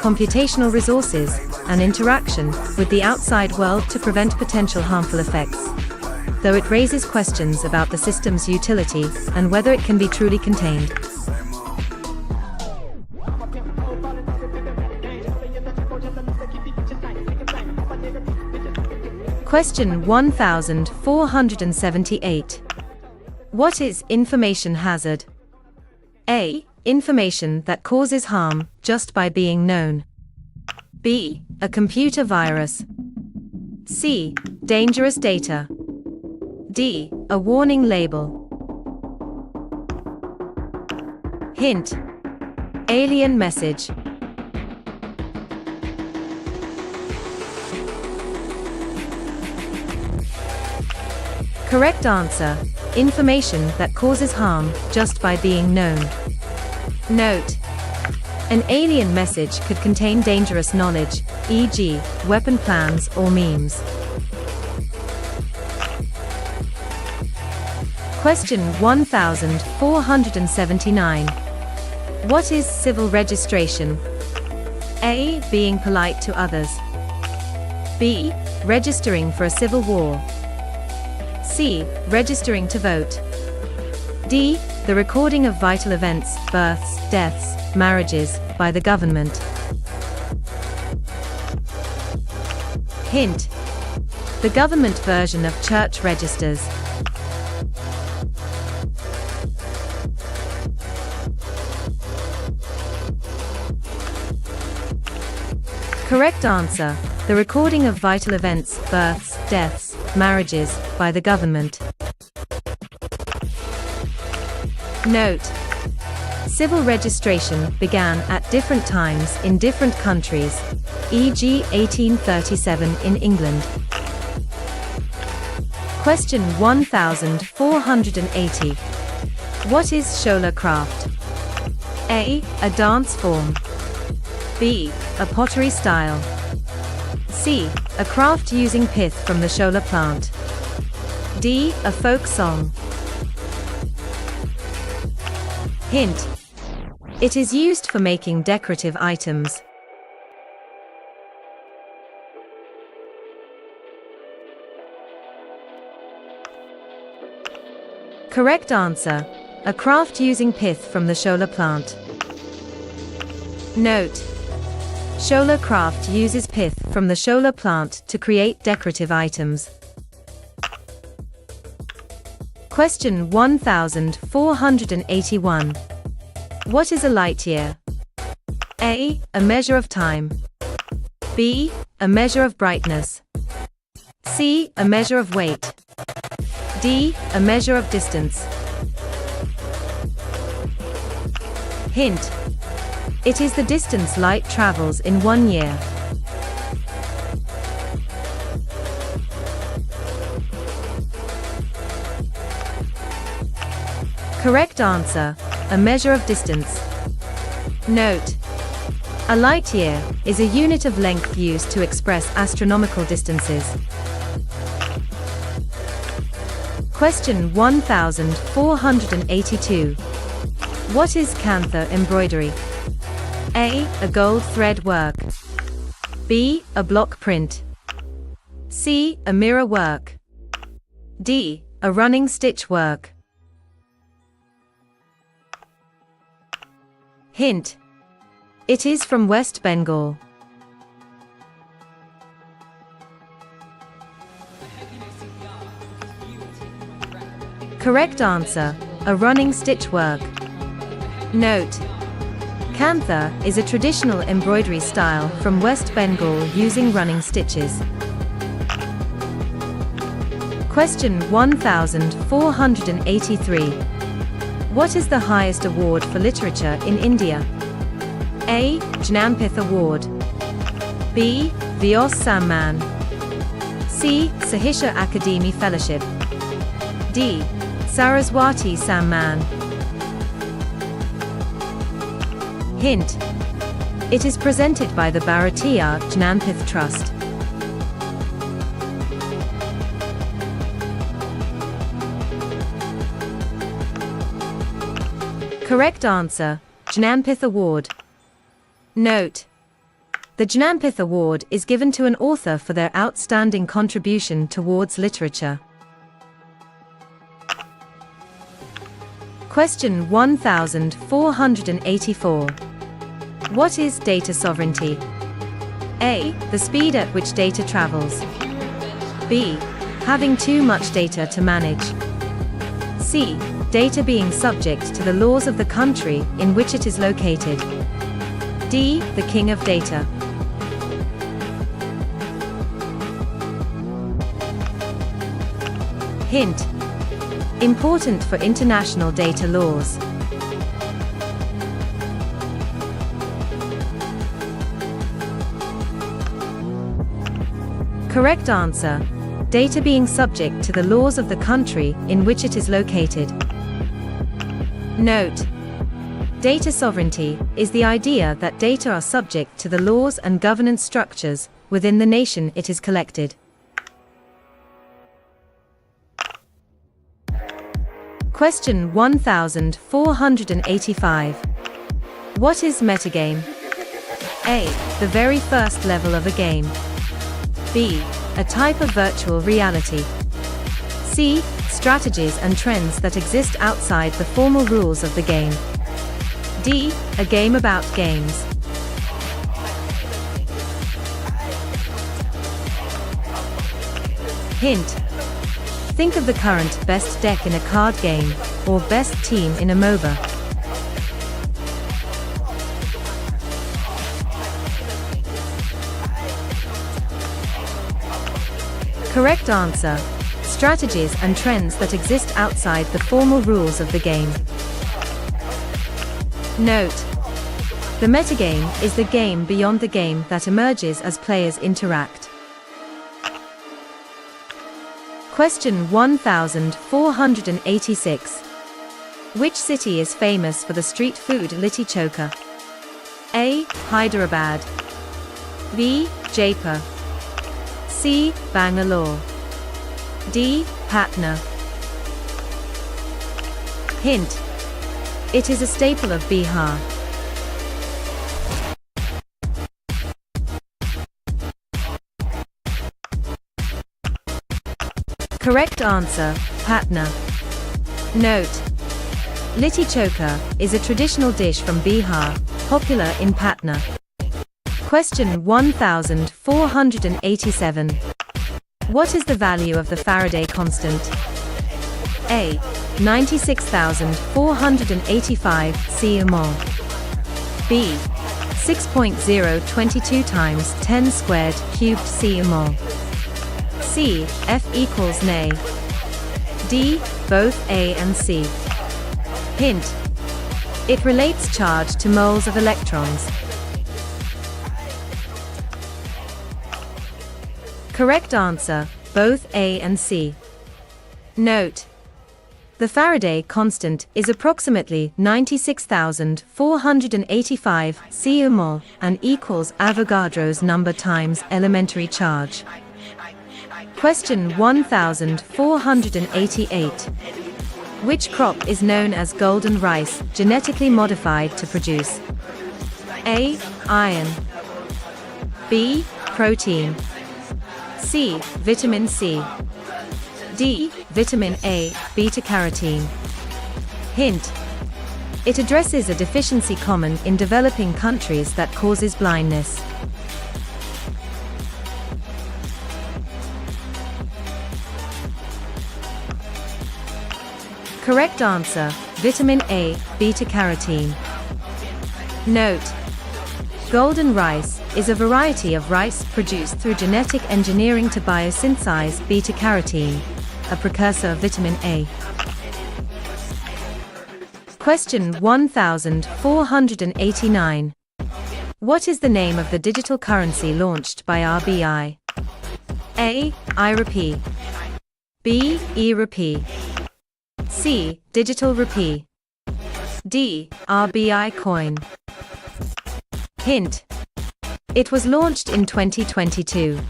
computational resources, and interaction with the outside world to prevent potential harmful effects. Though it raises questions about the system's utility and whether it can be truly contained. Question 1478. What is information hazard? A. Information that causes harm just by being known. B. A computer virus. C. Dangerous data. D. A warning label. Hint: alien message. Correct answer: information that causes harm just by being known. Note: An alien message could contain dangerous knowledge, e.g., weapon plans or memes. Question 1479. What is civil registration? A. Being polite to others. B. Registering for a civil war. C. Registering to vote. D. The recording of vital events, births, deaths, marriages, by the government. Hint: the government version of church registers. Correct answer: the recording of vital events, births, deaths, marriages, by the government. Note: civil registration began at different times in different countries, e.g. 1837 in England. Question 1480. What is Shola craft? A. A dance form. B. A pottery style. C. A craft using pith from the Shola plant. D. A folk song. Hint: it is used for making decorative items. Correct answer: a craft using pith from the Shola plant. Note: Shola craft uses pith from the Shola plant to create decorative items. Question 1481. What is a light year? A. A measure of time. B. A measure of brightness. C. A measure of weight. D. A measure of distance. Hint: it is the distance light travels in 1 year. Correct answer: a measure of distance. Note: a light year is a unit of length used to express astronomical distances. Question 1482. What is Kantha embroidery? A. A gold thread work. B. A block print. C. A mirror work. D. A running stitch work. Hint: it is from West Bengal. Correct answer: a running stitch work. Note: Kantha is a traditional embroidery style from West Bengal using running stitches. Question 1483. What is the highest award for literature in India? A. Jnanpith Award. B. Vyas Samman. C. Sahitya Akademi Fellowship. D. Saraswati Samman. Hint: it is presented by the Bharatiya Jnanpith Trust. Correct answer: Jnanpith Award. Note: the Jnanpith Award is given to an author for their outstanding contribution towards literature. Question 1484. What is data sovereignty? A. The speed at which data travels. B. Having too much data to manage. C. Data being subject to the laws of the country in which it is located. D. The king of data. Hint: important for international data laws. Correct answer: data being subject to the laws of the country in which it is located. Note: Data sovereignty is the idea that data are subject to the laws and governance structures within the nation it is collected. Question 1485. What is metagame? A. The very first level of a game. B. A type of virtual reality. C. Strategies and trends that exist outside the formal rules of the game. D. A game about games. Hint. Think of the current best deck in a card game, or best team in a MOBA. Correct answer. Strategies and trends that exist outside the formal rules of the game. Note. The metagame is the game beyond the game that emerges as players interact. Question 1486. Which city is famous for the street food litti chokha? A. Hyderabad. B. Jaipur. C. Bangalore. D. Patna. Hint. It is a staple of Bihar. Correct answer, Patna. Note. Litti chokha is a traditional dish from Bihar, popular in Patna. Question 1487. What is the value of the Faraday constant? A. 96,485 cmol. B. 6.022 times 10 squared cubed cmol. C. F equals nay. D. Both A and C. Hint. It relates charge to moles of electrons. Correct answer, both A and C. Note. The Faraday constant is approximately 96,485 cmol and equals Avogadro's number times elementary charge. Question 1488. Which crop is known as golden rice, genetically modified to produce? A. Iron. B. Protein. C. Vitamin C. D. Vitamin A, beta-carotene. Hint. It addresses a deficiency common in developing countries that causes blindness. Correct answer, vitamin A, beta-carotene. Note. Golden rice is a variety of rice produced through genetic engineering to biosynthesize beta-carotene, a precursor of vitamin A. Question 1489. What is the name of the digital currency launched by RBI? A. iRupee. B. eRupee. C. Digital Rupee. D. RBI coin. Hint. It was launched in 2022.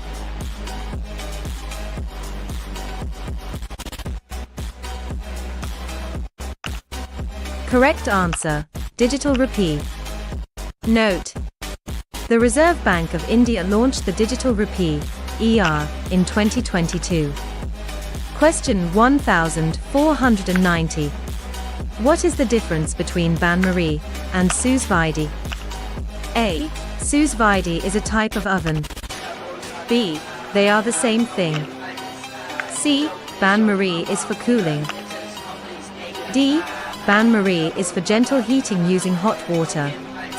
Correct answer, Digital Rupee. Note. The Reserve Bank of India launched the Digital Rupee, ER, in 2022. Question 1490. What is the difference between bain-marie and sous-vide? A. Sous-vide is a type of oven. B. They are the same thing. C. Bain-marie is for cooling. D. Bain-marie is for gentle heating using hot water.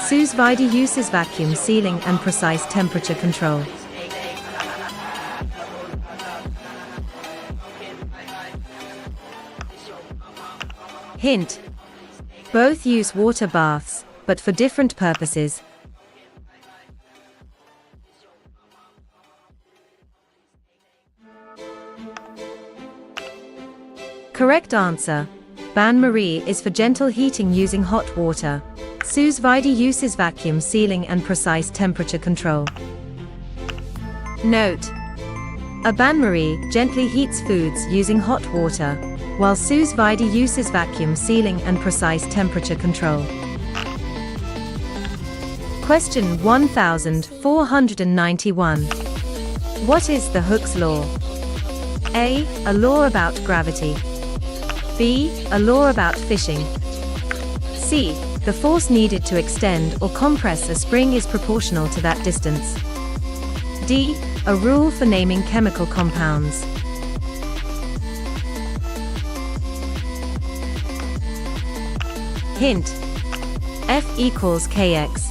Sous-vide uses vacuum sealing and precise temperature control. Hint. Both use water baths, but for different purposes. Correct answer. Bain-marie is for gentle heating using hot water. Sous vide uses vacuum sealing and precise temperature control. Note: a bain-marie gently heats foods using hot water, while sous vide uses vacuum sealing and precise temperature control. Question 1491. What is the Hooke's law? A. A law about gravity. B. A law about fishing. C. The force needed to extend or compress a spring is proportional to that distance. D. A rule for naming chemical compounds. Hint: F equals kx.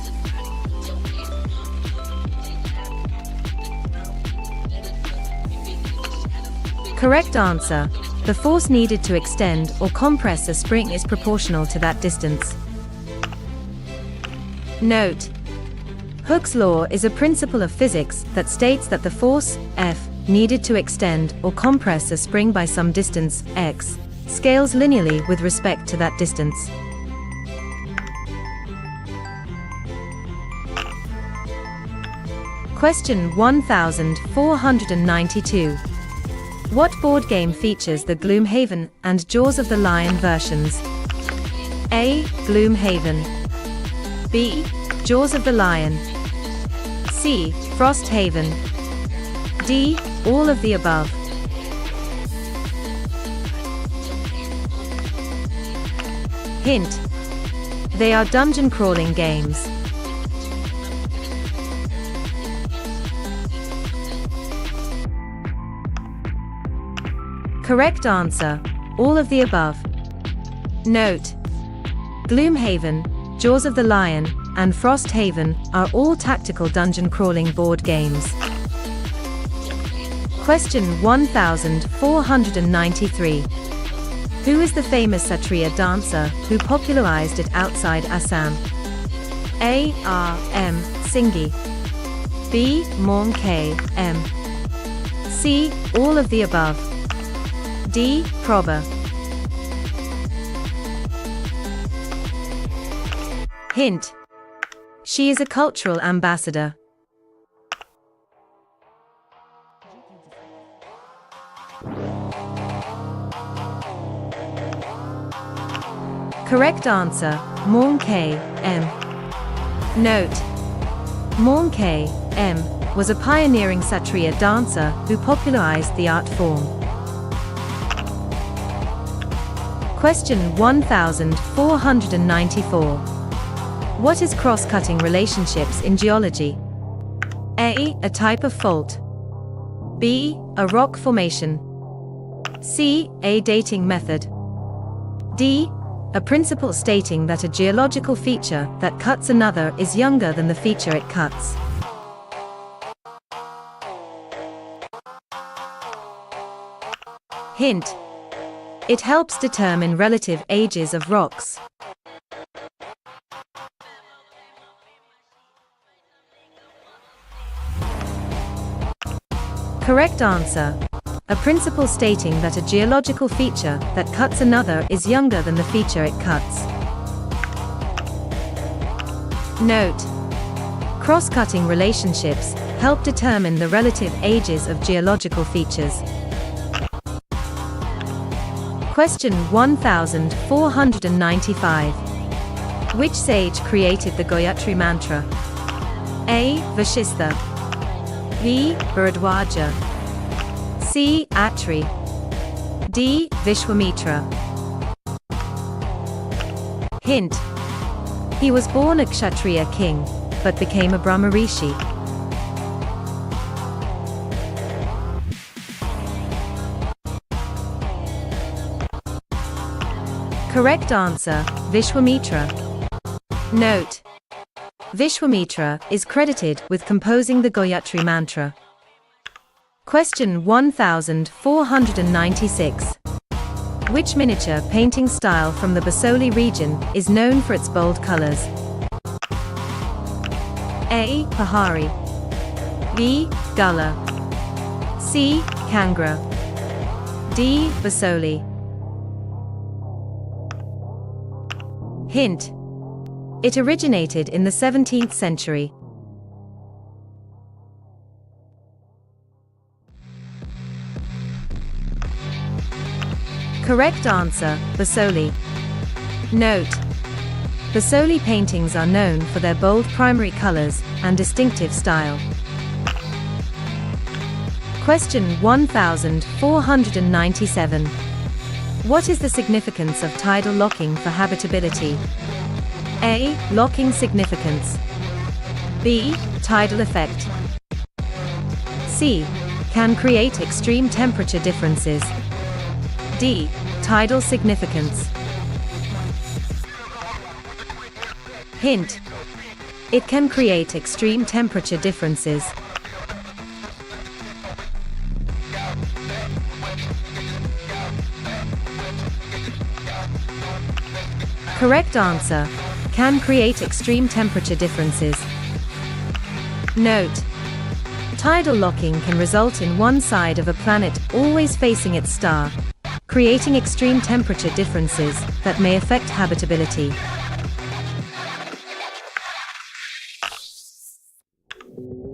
Correct answer: the force needed to extend or compress a spring is proportional to that distance. Note: Hooke's law is a principle of physics that states that the force, F, needed to extend or compress a spring by some distance, x, scales linearly with respect to that distance. Question 1492. What board game features the Gloomhaven and Jaws of the Lion versions? A. Gloomhaven. B. Jaws of the Lion. C. Frosthaven. D. All of the above. Hint: they are dungeon crawling games. Correct answer: all of the above. Note: Gloomhaven, Jaws of the Lion, and Frosthaven are all tactical dungeon crawling board games. Question 1493. Who is the famous Kshatriya dancer who popularized it outside Assam? A. R. M. Singhi. B. Maung K. M. C. All of the above. D. Prabha. Hint: she is a cultural ambassador. Correct answer: Maung K. M. Note: Maung K. M. was a pioneering Kshatriya dancer who popularized the art form. Question 1494. What is cross-cutting relationships in geology? A. A type of fault. B. A rock formation. C. A dating method. D. A principle stating that a geological feature that cuts another is younger than the feature it cuts. Hint: it helps determine relative ages of rocks. Correct answer: a principle stating that a geological feature that cuts another is younger than the feature it cuts. Note: cross-cutting relationships help determine the relative ages of geological features. Question 1495. Which sage created the Gayatri Mantra? A. Vashistha. B. Bharadwaja. C. Atri. D. Vishwamitra. Hint: he was born a Kshatriya king, but became a Brahmarishi. Correct answer: Vishwamitra. Note: Vishwamitra is credited with composing the Gayatri Mantra. Question 1496. Which miniature painting style from the Basoli region is known for its bold colors? A. Pahari. B. Gula. C. Kangra. D. Basoli. Hint: It originated in the 17th century. Correct answer, Basoli. Note: Basoli paintings are known for their bold primary colors and distinctive style. Question 1497. What is the significance of tidal locking for habitability? A. Locking significance. B. Tidal effect. C. Can create extreme temperature differences. D. Tidal significance. Hint: it can create extreme temperature differences. Correct answer: can create extreme temperature differences. Note: tidal locking can result in one side of a planet always facing its star, creating extreme temperature differences that may affect habitability.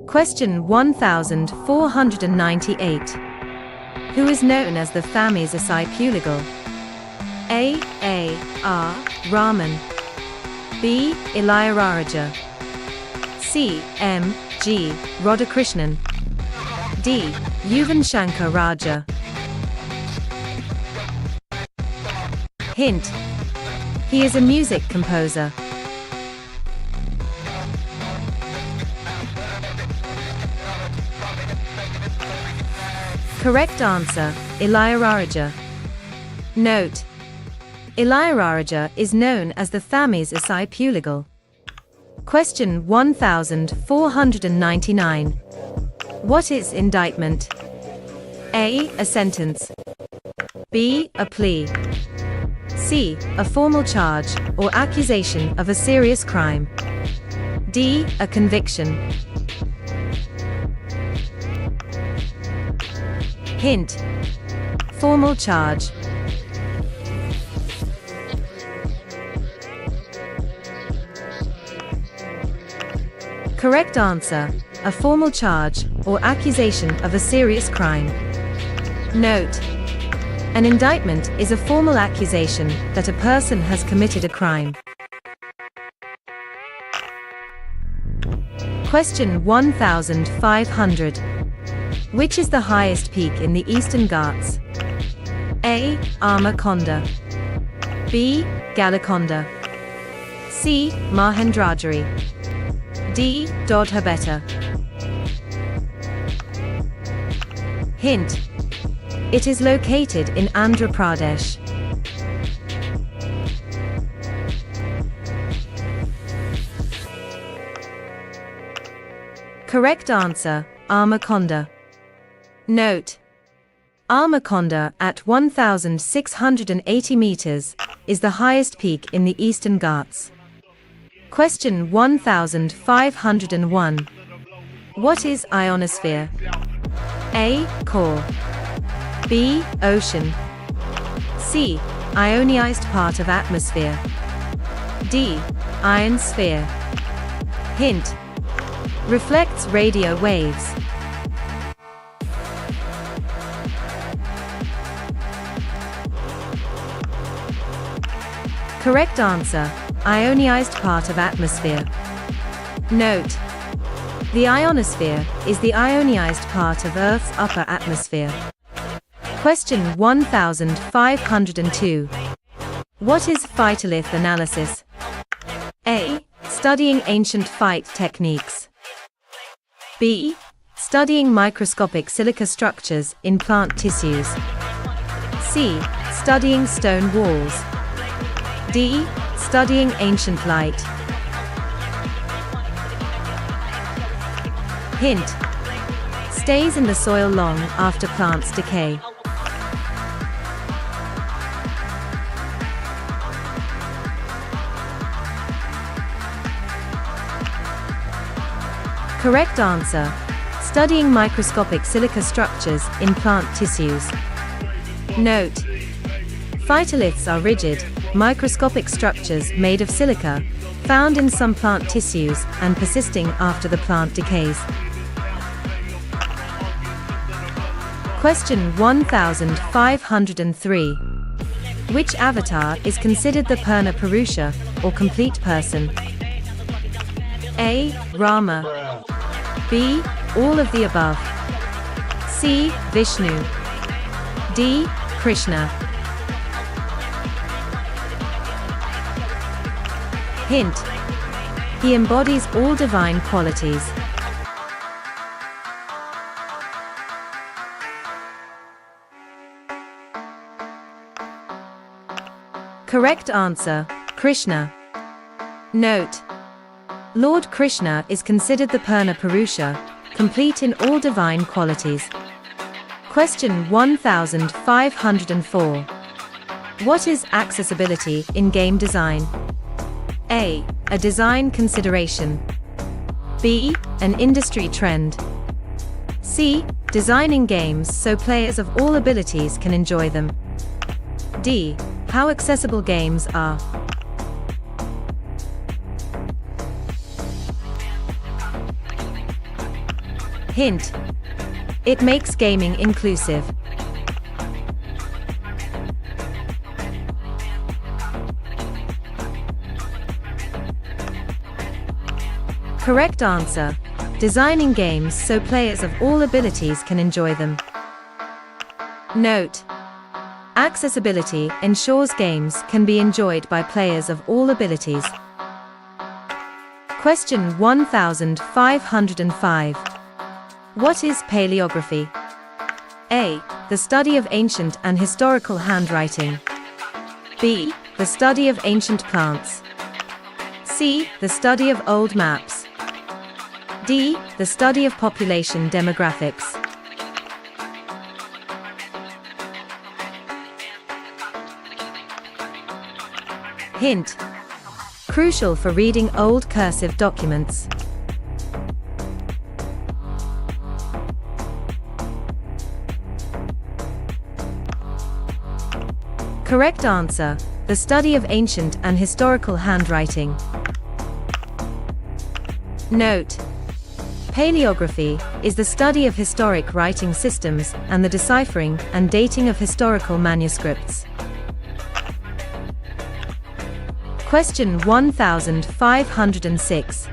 Question 1498. Who is known as the Thames Asai-Puligal? A. R. Raman. B. Ilayaraja. C. M. G. Radhakrishnan. D. Yuvan Shankar Raja. Hint: he is a music composer. Correct answer: Ilayaraja. Note: Ilayaraja is known as the Thames Asai-Puligal. Question 1499. What is indictment? A. A sentence. B. A plea. C. A formal charge or accusation of a serious crime. D. A conviction. Hint: formal charge. Correct answer: a formal charge or accusation of a serious crime. Note: an indictment is a formal accusation that a person has committed a crime. Question 1500. Which is the highest peak in the Eastern Ghats? A. Amakonda. B. Galakonda. C. Mahendragiri. D. Dodhabetta. Hint: it is located in Andhra Pradesh. Correct answer: Amakonda. Note: Amakonda at 1,680 meters is the highest peak in the Eastern Ghats. Question 1501. What is ionosphere? A. Core. B. Ocean. C. Ionized part of atmosphere. D. Ionosphere. Hint: reflects radio waves. Correct answer: ionized part of atmosphere. Note: the ionosphere is the ionized part of Earth's upper atmosphere. Question 1502. What is phytolith analysis? A. Studying ancient phyte techniques. B. Studying microscopic silica structures in plant tissues. C. Studying stone walls. D. Studying ancient light. Hint: stays in the soil long after plants decay. Correct answer: studying microscopic silica structures in plant tissues. Note: phytoliths are rigid, microscopic structures made of silica, found in some plant tissues and persisting after the plant decays. Question 1503. Which avatar is considered the Purna Purusha, or complete person? A. Rama. B. All of the above. C. Vishnu. D. Krishna. Hint: he embodies all divine qualities. Correct answer: Krishna. Note: Lord Krishna is considered the Purna Purusha, complete in all divine qualities. Question 1504. What is accessibility in game design? A. A design consideration. B. An industry trend. C. Designing games so players of all abilities can enjoy them. D. How accessible games are. Hint: it makes gaming inclusive. Correct answer: designing games so players of all abilities can enjoy them. Note: accessibility ensures games can be enjoyed by players of all abilities. Question 1505. What is paleography? A. The study of ancient and historical handwriting. B. The study of ancient plants. C. The study of old maps. D. The study of population demographics. Hint: crucial for reading old cursive documents. Correct answer: the study of ancient and historical handwriting. Note: paleography is the study of historic writing systems and the deciphering and dating of historical manuscripts. Question 1506.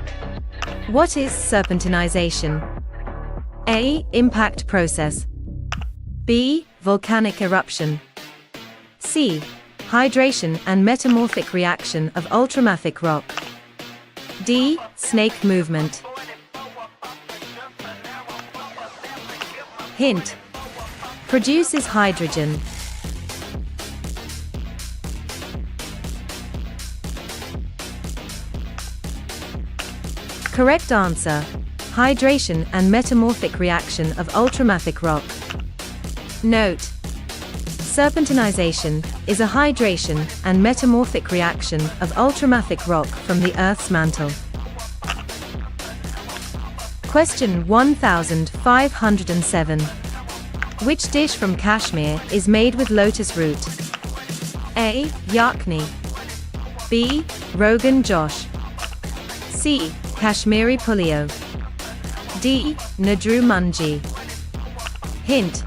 What is serpentinization? A. Impact process. B. Volcanic eruption. C. Hydration and metamorphic reaction of ultramafic rock. D. Snake movement. Hint: produces hydrogen. Correct answer: hydration and metamorphic reaction of ultramafic rock. Note: serpentinization is a hydration and metamorphic reaction of ultramafic rock from the Earth's mantle. Question 1507. Which dish from Kashmir is made with lotus root? A. Yakni. B. Rogan Josh. C. Kashmiri Pulio. D. Nadru Munji. Hint: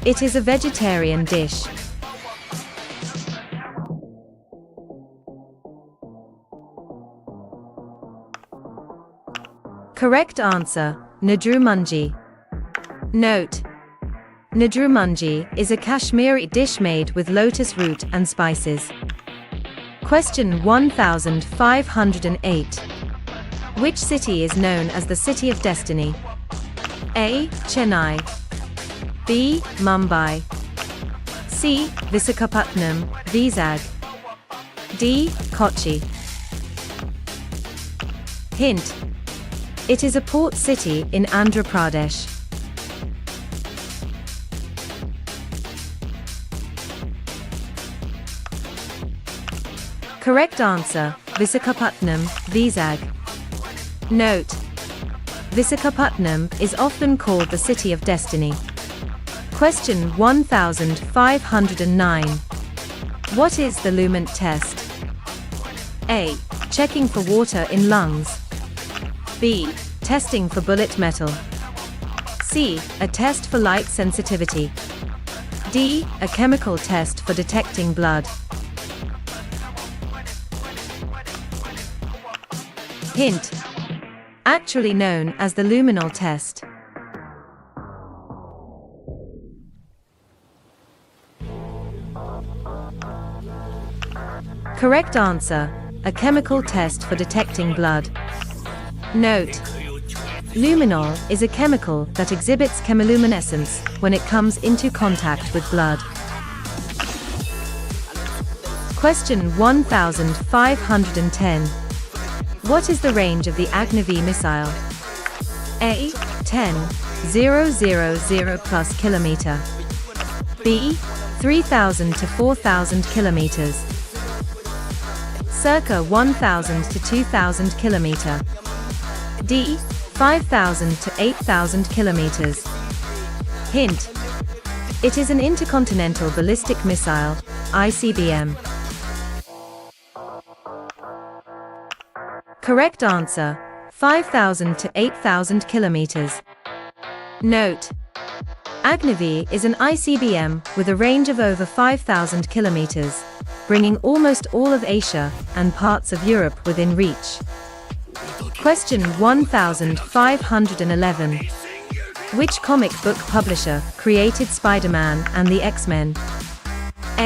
it is a vegetarian dish. Correct answer: Nadru Munji. Note: Nadru Munji is a Kashmiri dish made with lotus root and spices. Question 1508. Which city is known as the City of Destiny? A. Chennai. B. Mumbai. C. Visakhapatnam, Vizag. D. Kochi. Hint: it is a port city in Andhra Pradesh. Correct answer: Visakhapatnam, Vizag. Note: Visakhapatnam is often called the City of Destiny. Question 1509. What is the lumen test? A. Checking for water in lungs. B. Testing for bullet metal. C. A test for light sensitivity. D. A chemical test for detecting blood. Hint. Actually known as the luminol test. Correct answer. A chemical test for detecting blood. Note. Luminol is a chemical that exhibits chemiluminescence when it comes into contact with blood. Question 1510. What is the range of the Agni-V missile? A. 10,000 plus kilometer. B. 3,000 to 4,000 kilometers. Circa 1,000 to 2,000 kilometer. D. 5,000 to 8,000 kilometers. Hint. It is an intercontinental ballistic missile, ICBM. Correct answer. 5,000 to 8,000 kilometers. Note. Agni-V is an ICBM with a range of over 5,000 kilometers, bringing almost all of Asia and parts of Europe within reach. Question 1511. Which comic book publisher created Spider-Man and the X-Men?